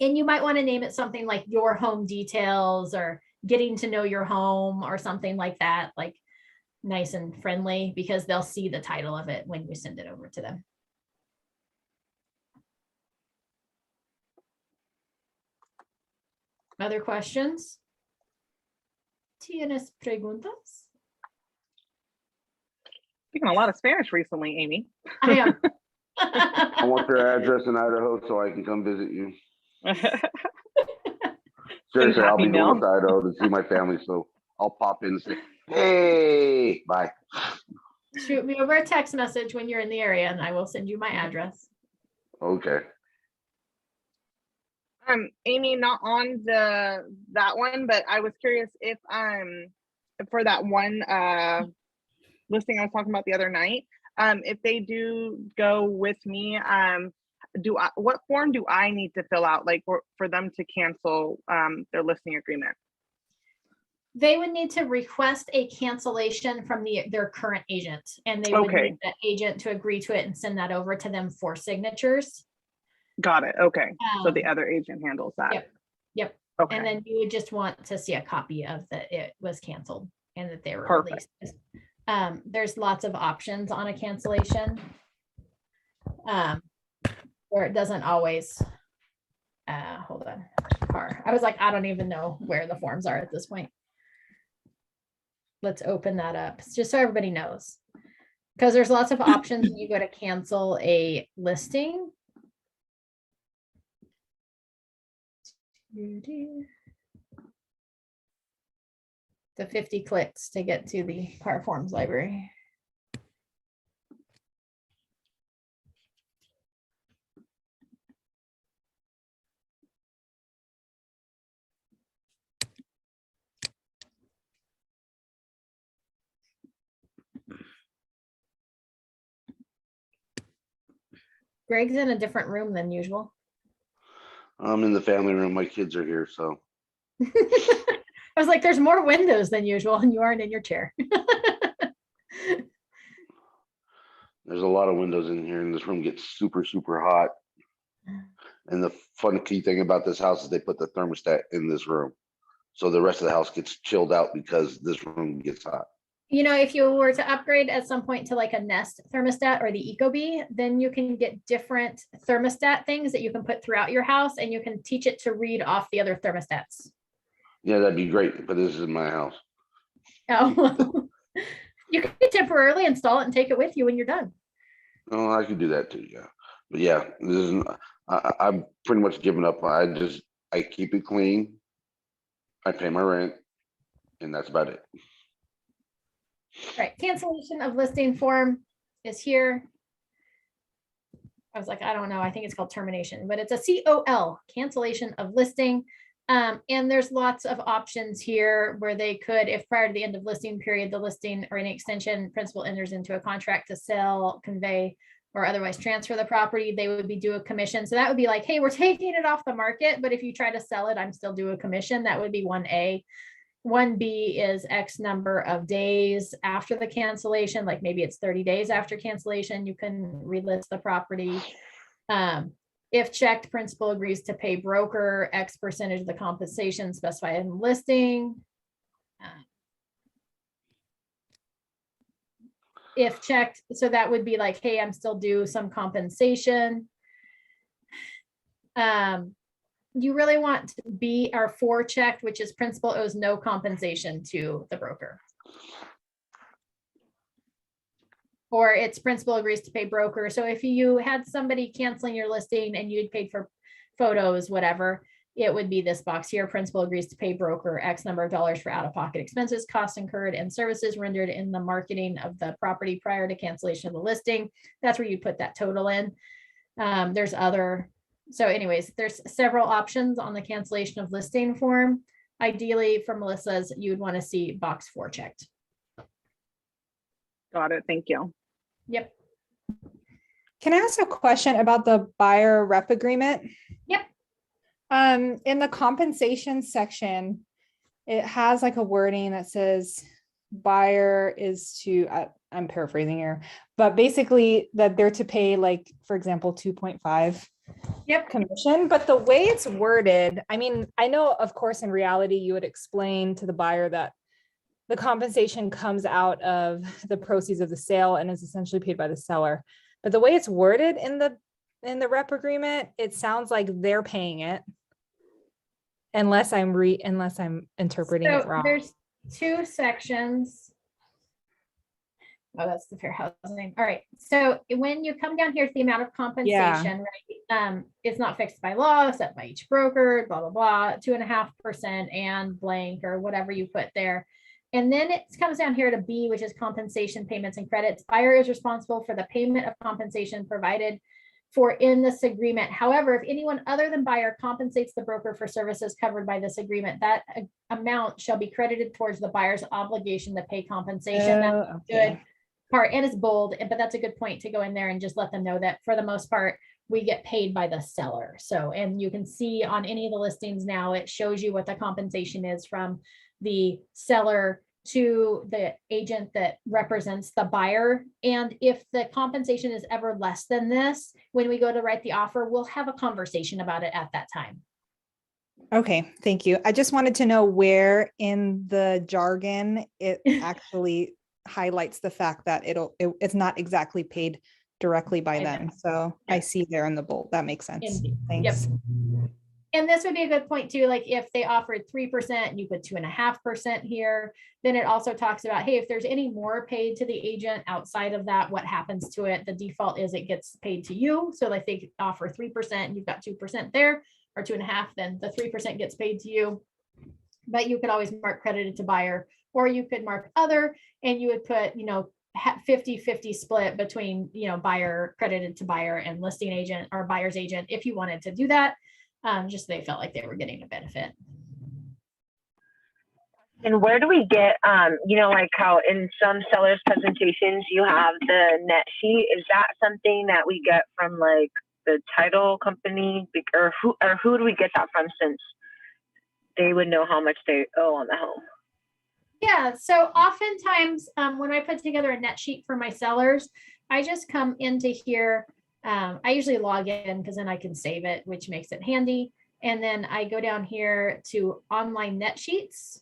A: And you might want to name it something like your home details or getting to know your home or something like that, like nice and friendly, because they'll see the title of it when you send it over to them. Other questions? ¿Tienes preguntas?
B: Speaking a lot of Spanish recently, Amy.
A: I am.
F: I want your address in Idaho so I can come visit you. Seriously, I'll be
B: Happy
F: going
B: Meal.
F: to Idaho to see my family, so I'll pop in and say, hey, bye.
A: Shoot me over a text message when you're in the area and I will send you my address.
F: Okay.
B: Amy, not on that one, but I was curious if for that one listing I was talking about the other night, if they do go with me, what form do I need to fill out, like for them to cancel their listing agreement?
A: They would need to request a cancellation from their current agent, and they would
B: Okay.
A: need that agent to agree to it and send that over to them for signatures.
B: Got it. Okay. So the
A: Um,
B: other agent handles that.
A: Yep. Yep.
B: Okay.
A: And then you would just want to see a copy of that it was canceled and that they were
B: Perfect.
A: released. There's lots of options on a cancellation. Where it doesn't always, hold on, I was like, I don't even know where the forms are at this point. Let's open that up, just so everybody knows. Because there's lots of options when you go to cancel a listing. The 50 clicks to get to the Par Forms library. Greg's in a different room than usual.
F: I'm in the family room. My kids are here, so.
A: I was like, there's more windows than usual and you aren't in your chair.
F: There's a lot of windows in here and this room gets super, super hot. And the fun key thing about this house is they put the thermostat in this room. So the rest of the house gets chilled out because this room gets hot.
A: You know, if you were to upgrade at some point to like a Nest thermostat or the Ecobee, then you can get different thermostat things that you can put throughout your house and you can teach it to read off the other thermostats.
F: Yeah, that'd be great, but this is my house.
A: Oh, well, you can temporarily install it and take it with you when you're done.
F: Oh, I could do that too, yeah. But yeah, this is, I'm pretty much giving up. I keep it clean. I pay my rent and that's about it.
A: Right, cancellation of listing form is here. I was like, I don't know, I think it's called termination, but it's a COL, cancellation of listing. And there's lots of options here where they could, if prior to the end of listing period, the listing or any extension principal enters into a contract to sell, convey, or otherwise transfer the property, they would be due a commission. So that would be like, hey, we're taking it off the market, but if you try to sell it, I'm still due a commission. That would be 1A. 1B is X number of days after the cancellation, like maybe it's 30 days after cancellation, you can relist the property. If checked, principal agrees to pay broker X percentage of the compensation specified in the listing. If checked, so that would be like, hey, I'm still due some compensation. You really want to be our 4 checked, which is principal owes no compensation to the broker. Or it's principal agrees to pay broker. So if you had somebody canceling your listing and you'd paid for photos, whatever, it would be this box here. Principal agrees to pay broker X number of dollars for out-of-pocket expenses, costs incurred, and services rendered in the marketing of the property prior to cancellation of the listing. That's where you put that total in. There's other. So anyways, there's several options on the cancellation of listing form. Ideally, for Melissa's, you'd want to see box 4 checked.
B: Got it. Thank you.
A: Yep.
I: Can I ask a question about the buyer rep agreement?
A: Yep.
I: In the compensation section, it has like a wording that says buyer is to, I'm paraphrasing here, but basically that they're to pay, like, for example, 2.5
A: Yep.
I: commission, but the way it's worded, I mean, I know, of course, in reality, you would explain to the buyer that the compensation comes out of the proceeds of the sale and is essentially paid by the seller. But the way it's worded in the rep agreement, it sounds like they're paying it. Unless I'm interpreting it
A: So
I: wrong.
A: there's two sections. Oh, that's the fair housing. All right. So when you come down here to the amount of compensation, right? It's not fixed by law, set by each broker, blah, blah, blah, 2.5% and blank or whatever you put there. And then it comes down here to B, which is compensation payments and credits. Buyer is responsible for the payment of compensation provided for in this agreement. However, if anyone other than buyer compensates the broker for services covered by this agreement, that amount shall be credited towards the buyer's obligation to pay compensation. That's
I: Oh,
A: a good part, and it's bold, but that's a good point to go in there and just let them know that for the most part, we get paid by the seller. So, and you can see on any of the listings now, it shows you what the compensation is from the seller to the agent that represents the buyer. And if the compensation is ever less than this, when we go to write the offer, we'll have a conversation about it at that time.
I: okay, thank you. I just wanted to know where in the jargon it actually highlights the fact that it's not exactly paid directly by
A: I know.
I: them. So
A: Yeah.
I: I see there in the bold. That makes sense.
A: Indeed.
I: Thanks.
A: And this would be a good point too, like if they offered 3% and you put 2.5% here, then it also talks about, hey, if there's any more paid to the agent outside of that, what happens to it? The default is it gets paid to you. So like they offer 3% and you've got 2% there or 2.5%, then the 3% gets paid to you. But you could always mark credited to buyer, or you could mark other, and you would put, 50-50 split between, buyer credited to buyer and listing agent or buyer's agent if you wanted to do that. Just so they felt like they were getting a benefit.
J: And where do we get, like how in some sellers presentations you have the net sheet? Is that something that we get from like the title company, or who do we get that from, since they would know how much they owe on the home?
A: Yeah, so oftentimes when I put together a net sheet for my sellers, I just come into here. I usually log in because then I can save it, which makes it handy. And then I go down here to online net sheets.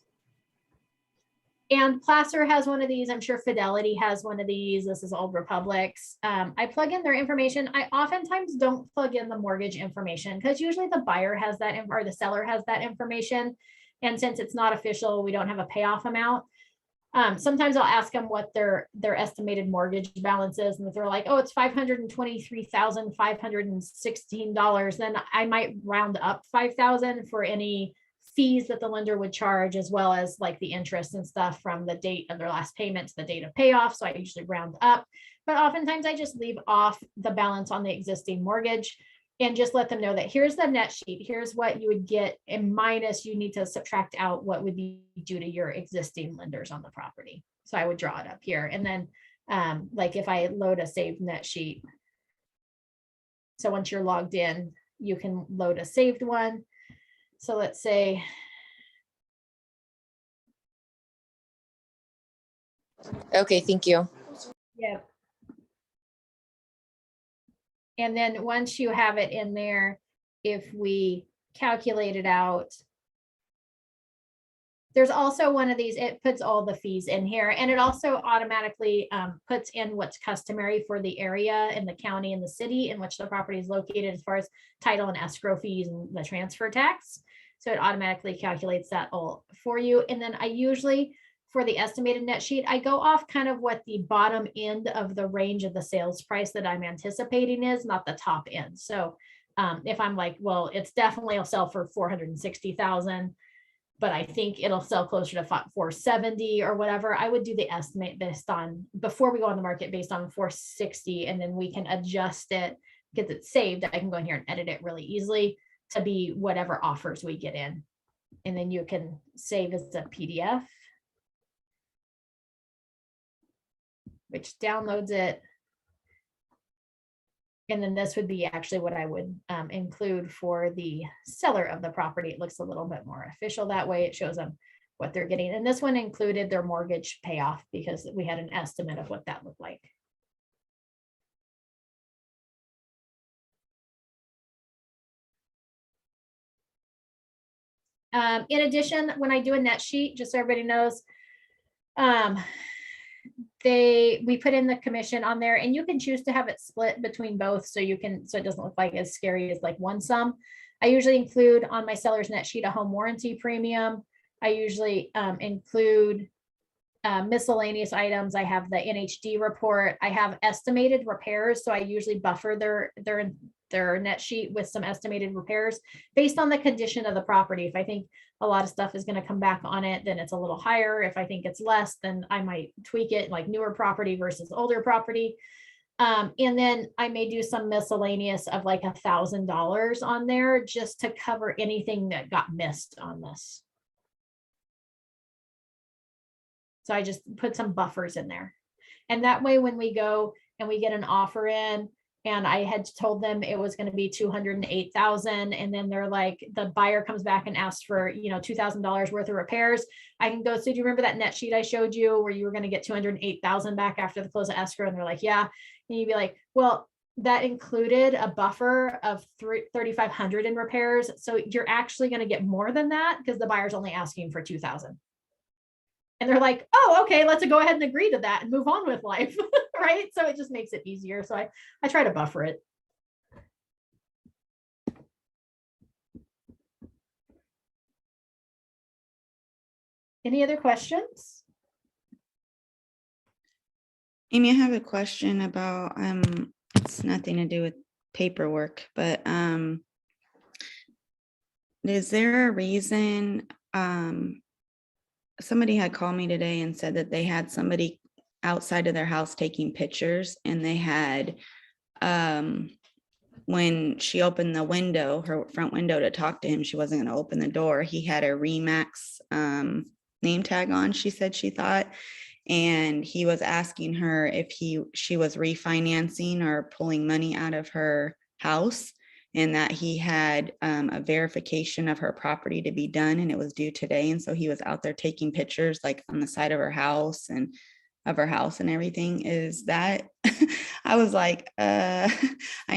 A: And Placer has one of these. I'm sure Fidelity has one of these. This is Old Republic's. I plug in their information. I oftentimes don't plug in the mortgage information because usually the buyer has that or the seller has that information. And since it's not official, we don't have a payoff amount. Sometimes I'll ask them what their estimated mortgage balance is. And if they're like, oh, it's $523,516, then I might round up 5,000 for any fees that the lender would charge, as well as like the interest and stuff from the date of their last payment to the date of payoff. So I usually round up, but oftentimes I just leave off the balance on the existing mortgage and just let them know that here's the net sheet. Here's what you would get, and minus you need to subtract out what would be due to your existing lenders on the property. So I would draw it up here. And then like if I load a saved net sheet. So once you're logged in, you can load a saved one. So let's say.
H: Okay, thank you.
A: Yep. And then once you have it in there, if we calculate it out, there's also one of these, it puts all the fees in here, and it also automatically puts in what's customary for the area and the county and the city in which the property is located as far as title and escrow fees and the transfer tax. So it automatically calculates that all for you. And then I usually, for the estimated net sheet, I go off kind of what the bottom end of the range of the sales price that I'm anticipating is, not the top end. So if I'm like, well, it's definitely will sell for 460,000, but I think it'll sell closer to 470 or whatever, I would do the estimate based on, before we go on the market, based on 460, and then we can adjust it because it's saved. I can go in here and edit it really easily to be whatever offers we get in. And then you can save as a PDF, which downloads it. And then this would be actually what I would include for the seller of the property. It looks a little bit more official that way. It shows them what they're getting. And this one included their mortgage payoff because we had an estimate of what that looked like. In addition, when I do a net sheet, just so everybody knows, we put in the commission on there, and you can choose to have it split between both, so it doesn't look like as scary as like one sum. I usually include on my seller's net sheet a home warranty premium. I usually include miscellaneous items. I have the NHD report. I have estimated repairs, so I usually buffer their net sheet with some estimated repairs based on the condition of the property. If I think a lot of stuff is going to come back on it, then it's a little higher. If I think it's less, then I might tweak it, like newer property versus older property. And then I may do some miscellaneous of like $1,000 on there just to cover anything that got missed on this. So I just put some buffers in there. And that way, when we go and we get an offer in, and I had told them it was going to be 208,000, and then they're like, the buyer comes back and asks for, $2,000 worth of repairs. I can go, so do you remember that net sheet I showed you where you were going to get 208,000 back after the close of escrow? And they're like, yeah. And you'd be like, well, that included a buffer of 3,500 in repairs. So you're actually going to get more than that because the buyer's only asking for 2,000. And they're like, oh, okay, let's go ahead and agree to that and move on with life, right? So it just makes it easier. So I try to buffer it. Any other questions?
G: Amy, I have a question about, it's nothing to do with paperwork, but is there a reason, somebody had called me today and said that they had somebody outside of their house taking pictures, and they had, when she opened the window, her front window, to talk to him, she wasn't going to open the door. He had a Remax name tag on, she said she thought, and he was asking her if she was refinancing or pulling money out of her house, and that he had a verification of her property to be done, and it was due today. And so he was out there taking pictures like on the side of her house and everything. Is that, I was like, I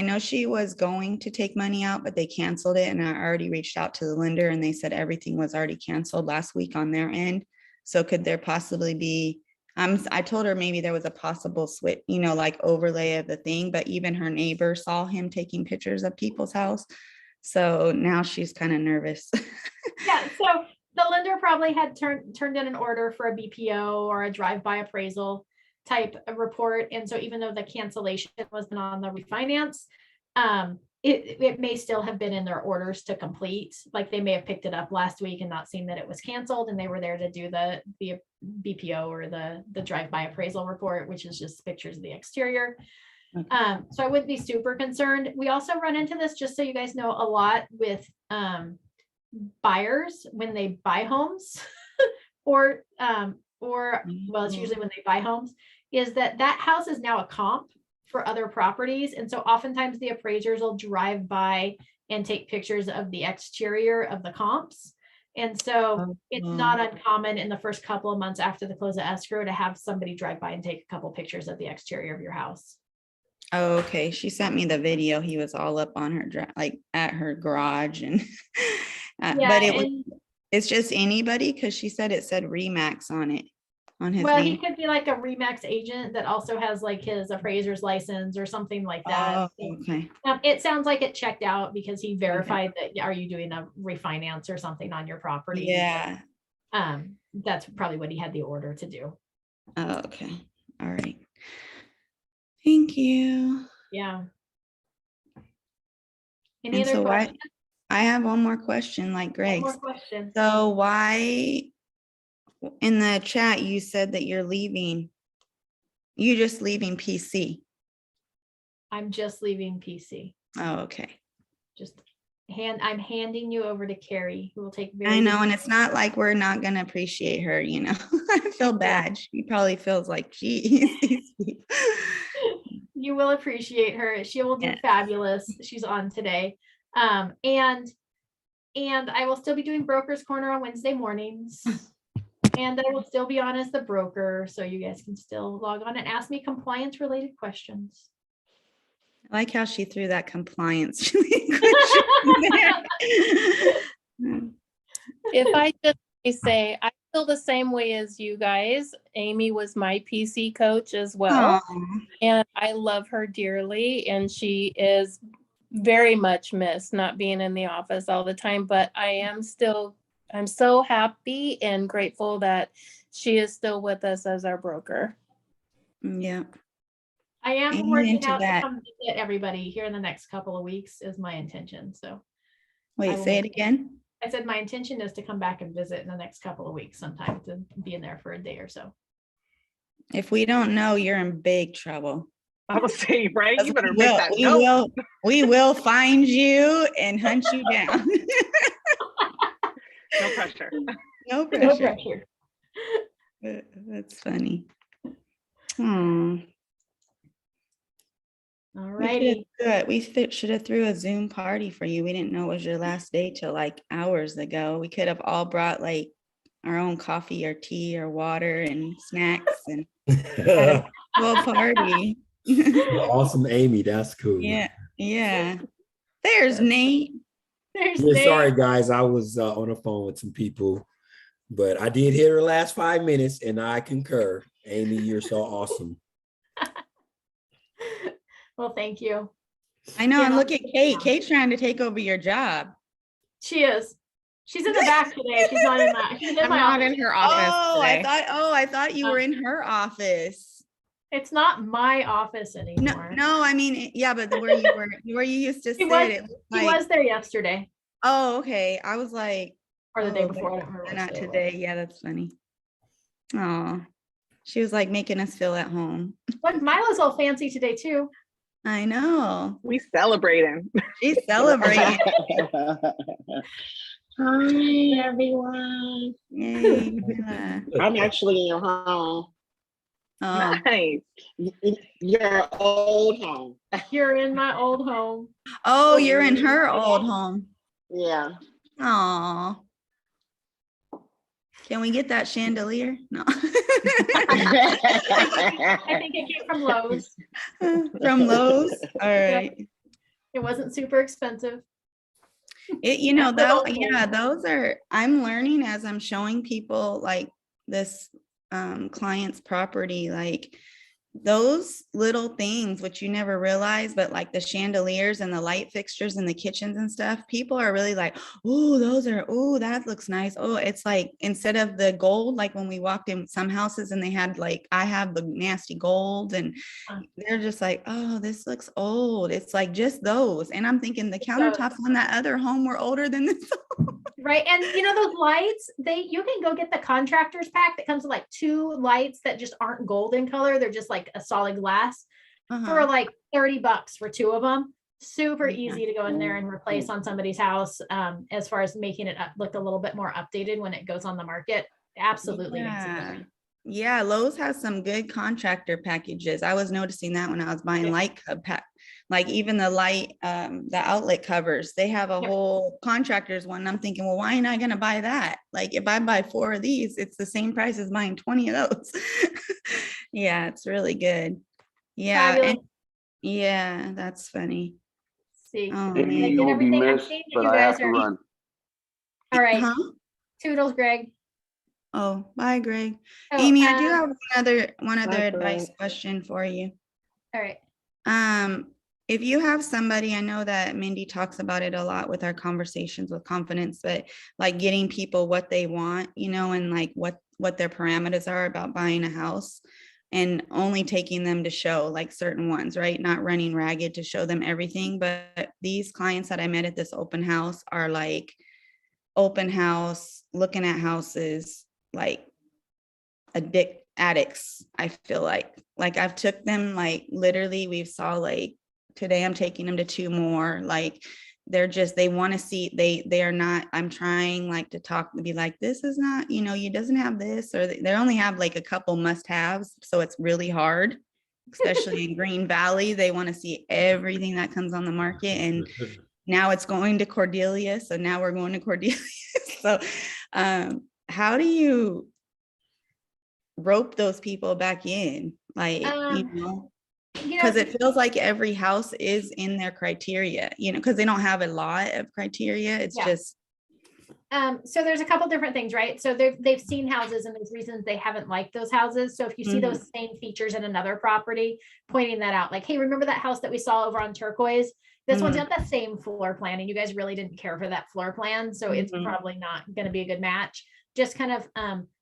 G: know she was going to take money out, but they canceled it. And I already reached out to the lender, and they said everything was already canceled last week on their end. So could there possibly be, I told her maybe there was a possible switch, like overlay of the thing, but even her neighbor saw him taking pictures of people's house. So now she's kind of nervous.
A: Yeah, so the lender probably had turned in an order for a BPO or a drive-by appraisal type of report. And so even though the cancellation wasn't on the refinance, it may still have been in their orders to complete. Like they may have picked it up last week and not seen that it was canceled, and they were there to do the BPO or the drive-by appraisal report, which is just pictures of the exterior. Okay. So I wouldn't be super concerned. We also run into this, just so you guys know, a lot with buyers when they buy homes or well, it's usually when they buy homes, is that house is now a comp for other properties. And so oftentimes the appraisers will drive by and take pictures of the exterior of the comps. And so it's not uncommon in the first couple of months after the close of escrow to have somebody drive by and take a couple pictures of the exterior of your house.
G: Oh, okay. She sent me the video. He was all up on her, like at her garage, and but it's just anybody, because she said it said Remax on it. On his
A: well,
G: name.
A: He could be like a Remax agent that also has like his appraiser's license or something like that.
G: Oh, okay.
A: It sounds like it checked out because he verified that. Are you doing a refinance or something on your property?
G: Yeah.
A: That's probably what he had the order to do.
G: Oh, okay. All right. Thank you.
A: Yeah. Any other questions?
G: I have one more question, like Greg.
A: One more question.
G: So why, in the chat, you said that you're leaving, you're just leaving PC.
A: I'm just leaving PC.
G: Oh, okay.
A: I'm handing you over to Carrie, who will take
G: I know, and it's not like we're not gonna appreciate her, I feel bad. She probably feels like, geez.
A: You will appreciate her. She will do fabulous. She's on today. And I will still be doing Broker's Corner on Wednesday mornings. And I will still be on as the broker, so you guys can still log on and ask me compliance related questions.
G: I like how she threw that compliance.
K: If I just may say, I feel the same way as you guys. Amy was my PC coach as well,
G: Aw.
K: and I love her dearly, and she is very much missed not being in the office all the time, but I'm so happy and grateful that she is still with us as our broker.
G: Yeah.
A: I am
G: Amen
A: working
G: to
A: out to
G: that.
A: come visit everybody here in the next couple of weeks is my intention, so.
G: Wait,
A: will
G: say it
A: make-
G: again.
A: I said my intention is to come back and visit in the next couple of weeks sometime to be in there for a day or so.
G: If we don't know, you're in big trouble.
B: I will say, right? You better
G: We
B: make
G: will,
B: that
G: we
B: note.
G: we will find you and hunt you down.
B: No pressure.
G: No
A: No
G: pressure.
A: pressure.
G: That's funny. Hmm.
A: All
G: We
A: righty.
G: should have threw a Zoom party for you. We didn't know it was your last day till like hours ago. We could have all brought like our own coffee or tea or water and snacks and had a full party.
L: Awesome, Amy. That's cool.
G: Yeah, yeah. There's Nate.
A: There's
L: Yeah,
A: Dave.
L: sorry, guys. I was on the phone with some people, but I did hear the last 5 minutes, and I concur. Amy, you're so awesome.
A: Well, thank you.
G: I know,
A: Yeah.
G: and look at Kate. Kate's trying to take over your job.
A: She is. She's in the back today. She's not in that. She's in
B: I'm
A: my
B: not
A: office.
B: in her office
G: Oh,
B: today.
G: I thought you were in her office.
A: It's not my office
G: No,
A: anymore.
G: no, I mean, yeah, but where you used to
A: She
G: sit,
A: was,
G: it looked
A: she
G: like,
A: was there yesterday
G: oh, okay. I was like,
A: or the day
G: oh,
A: before. I don't remember which
G: not
A: day it was.
G: today. Yeah, that's funny. Oh, she was like making us feel at home.
A: Look, Mila's all fancy today too.
G: I know.
B: We celebrating.
G: She's celebrating.
M: Hi, everyone.
G: Yay. Mila.
M: I'm actually in your home,
G: Oh,
B: Nice.
M: your old home.
A: You're in my old home.
G: oh, you're in her old home.
M: Yeah.
G: Oh. Can we get that chandelier? No.
A: I think it came from Lowe's.
G: From Lowe's? All right.
A: It wasn't super expensive.
G: Yeah, those are, I'm learning as I'm showing people like this client's property, like those little things which you never realize, but like the chandeliers and the light fixtures in the kitchens and stuff, people are really like, oh, that looks nice. Oh, it's like instead of the gold, like when we walked in some houses and they had like, I have the nasty gold and they're just like, oh, this looks old. It's like just those. And I'm thinking the countertops on that other home were older than this.
A: Right. And you know, those lights, you can go get the contractor's pack that comes with like 2 lights that just aren't gold in color. They're just like a solid glass for like $30 for 2 of them. Super easy to go in there and replace on somebody's house, as far as making it look a little bit more updated when it goes on the market. Absolutely makes a difference.
G: Yeah, Lowe's has some good contractor packages. I was noticing that when I was buying light pack, like even the light, the outlet covers, they have a whole contractor's one. I'm thinking, well, why am I gonna buy that? Like if I buy 4 of these, it's the same price as buying 20 of those. Yeah, it's really good. Yeah, and yeah, that's funny.
A: See,
G: Oh,
A: did I
G: man.
A: get
F: You will be
A: everything? I'm
F: missed,
A: seeing that
F: but
A: you
F: I have
A: guys
F: to
A: are.
F: run.
A: All right.
G: Huh?
A: Toodles, Greg.
G: Oh, bye, Greg.
A: Oh,
G: Amy, I do have one other
M: Bye,
G: advice
M: Greg.
G: question for you.
A: All right.
G: If you have somebody, I know that Mindy talks about it a lot with our conversations with confidence, but like getting people what they want, and like what their parameters are about buying a house and only taking them to show like certain ones, right? Not running ragged to show them everything. But these clients that I met at this open house are like open house, looking at houses, like addicts. I feel like I've took them, like literally we've saw like today I'm taking them to 2 more, like they want to see, they are not, I'm trying like to talk to be like, this is not, you doesn't have this, or they only have like a couple must-haves. So it's really hard, especially in Green Valley. They want to see everything that comes on the market. And now it's going to Cordelia. So now we're going to Cordelia. So how do you rope those people back in? Like, because it feels like every house is in their criteria, because they don't have a lot of criteria. It's just.
A: So there's a couple different things, right? So they've seen houses and there's reasons they haven't liked those houses. So if you see those same features in another property, pointing that out, like, hey, remember that house that we saw over on Turquoise? This one's got the same floor plan and you guys really didn't care for that floor plan. So it's probably not going to be a good match. Just kind of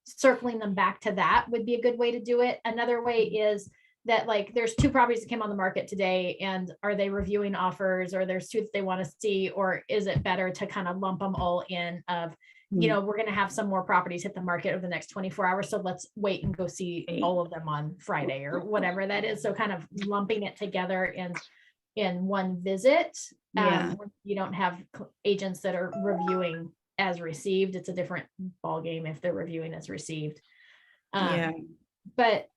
A: circling them back to that would be a good way to do it. Another way is that, like, there's 2 properties that came on the market today, and are they reviewing offers, or there's 2 that they want to see, or is it better to kind of lump them all in of, you know, we're going to have some more properties hit the market over the next 24 hours. So let's wait and go see all of them on Friday or whatever that is. So kind of lumping it together in one visit. You don't have agents that are reviewing as received. It's a different ball game if they're reviewing as received. But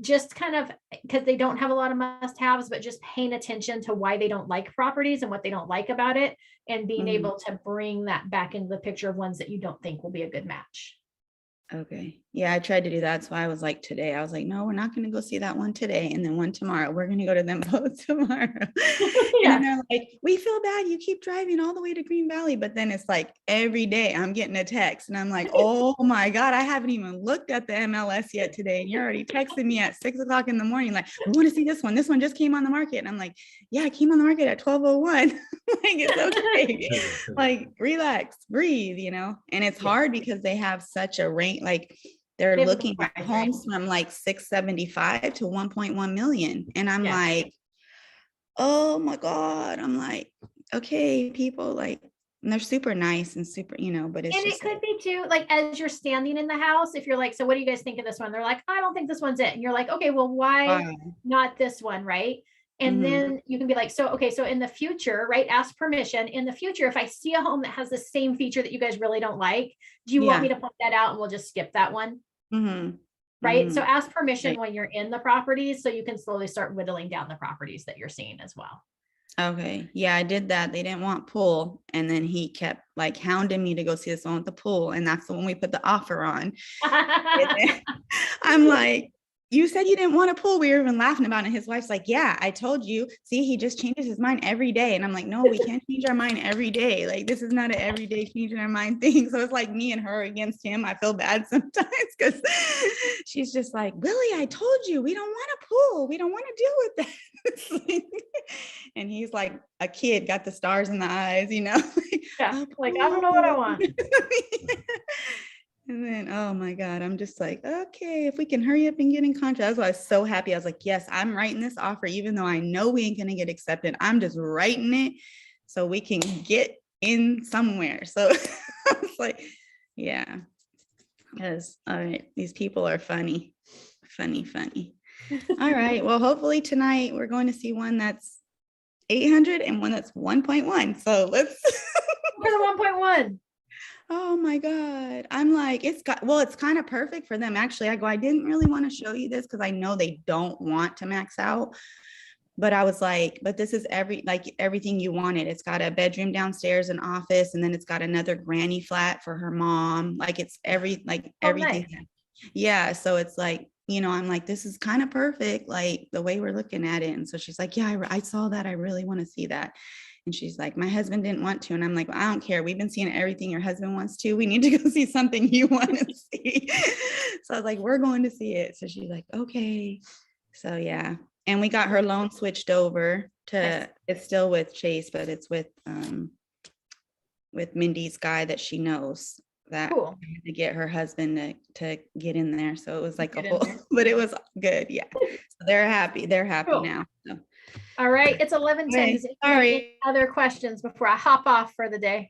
A: just kind of, because they don't have a lot of must-haves, but just paying attention to why they don't like properties and what they don't like about it, and being able to bring that back into the picture of ones that you don't think will be a good match.
G: Okay. Yeah, I tried to do that. So I was like, today, I was like, no, we're not going to go see that one today. And then one tomorrow. We're going to go to them both tomorrow. And they're like, we feel bad. You keep driving all the way to Green Valley. But then it's like every day I'm getting a text and I'm like, oh my God, I haven't even looked at the MLS yet today. And you're already texting me at 6 o'clock in the morning. Like, we want to see this one. This one just came on the market. And I'm like, yeah, it came on the market at 12:01. Like, it's okay. Like, relax, breathe, you know? And it's hard because they have such a range. Like, they're looking at homes from like 675 to 1.1 million. And I'm like, oh my God. I'm like, okay, people, like, and they're super nice and super, you know, but it's
A: and
G: just
A: it could be too, like, as you're standing in the house, if you're like, so what do you guys think of this one? They're like, I don't think this one's it. And you're like, okay, well, why not this one? Right. And then you can be like, so, okay, so in the future, right, ask permission. In the future, if I see a home that has the same feature that you guys really don't like, do you want me to point that out and we'll just skip that one? Right. So ask permission when you're in the properties, so you can slowly start whittling down the properties that you're seeing as well.
G: Okay. Yeah, I did that. They didn't want pool. And then he kept like hounding me to go see this one with the pool. And that's the one we put the offer on. I'm like, you said you didn't want a pool. We were even laughing about it. His wife's like, yeah, I told you. See, he just changes his mind every day. And I'm like, no, we can't change our mind every day. Like, this is not an everyday changing our mind thing. So it's like me and her against him. I feel bad sometimes because she's just like, Willie, I told you, we don't want a pool. We don't want to deal with that. And he's like a kid, got the stars in the eyes, you know?
A: Like, I don't know what I want.
G: And then, oh my God, I'm just like, okay, if we can hurry up and get in contract. That's why I was so happy. I was like, yes, I'm writing this offer, even though I know we ain't going to get accepted. I'm just writing it so we can get in somewhere. So I was like, yeah, because all right, these people are funny. All right. Well, hopefully tonight we're going to see one that's 800 and one that's 1.1. So let's
A: for the 1.1.
G: Oh my God. I'm like, it's kind of perfect for them. Actually, I didn't really want to show you this because I know they don't want to max out. But I was like, but this is everything you wanted. It's got a bedroom downstairs, an office, and then it's got another granny flat for her mom. Like, it's everything. Nice. Yeah. So it's like, you know, I'm like, this is kind of perfect, like the way we're looking at it. And so she's like, yeah, I saw that. I really want to see that. And she's like, my husband didn't want to. And I'm like, well, I don't care. We've been seeing everything your husband wants to. We need to go see something you want to see. So I was like, we're going to see it. So she's like, okay. So yeah. And we got her loan switched over to, it's still with Chase, but it's with Mindy's guy that she knows that to get her husband to get in there. So it was like a whole, but it was good. Yeah. So they're happy. They're happy now. So.
A: All right. It's 11:10. Sorry. Other questions before I hop off for the day?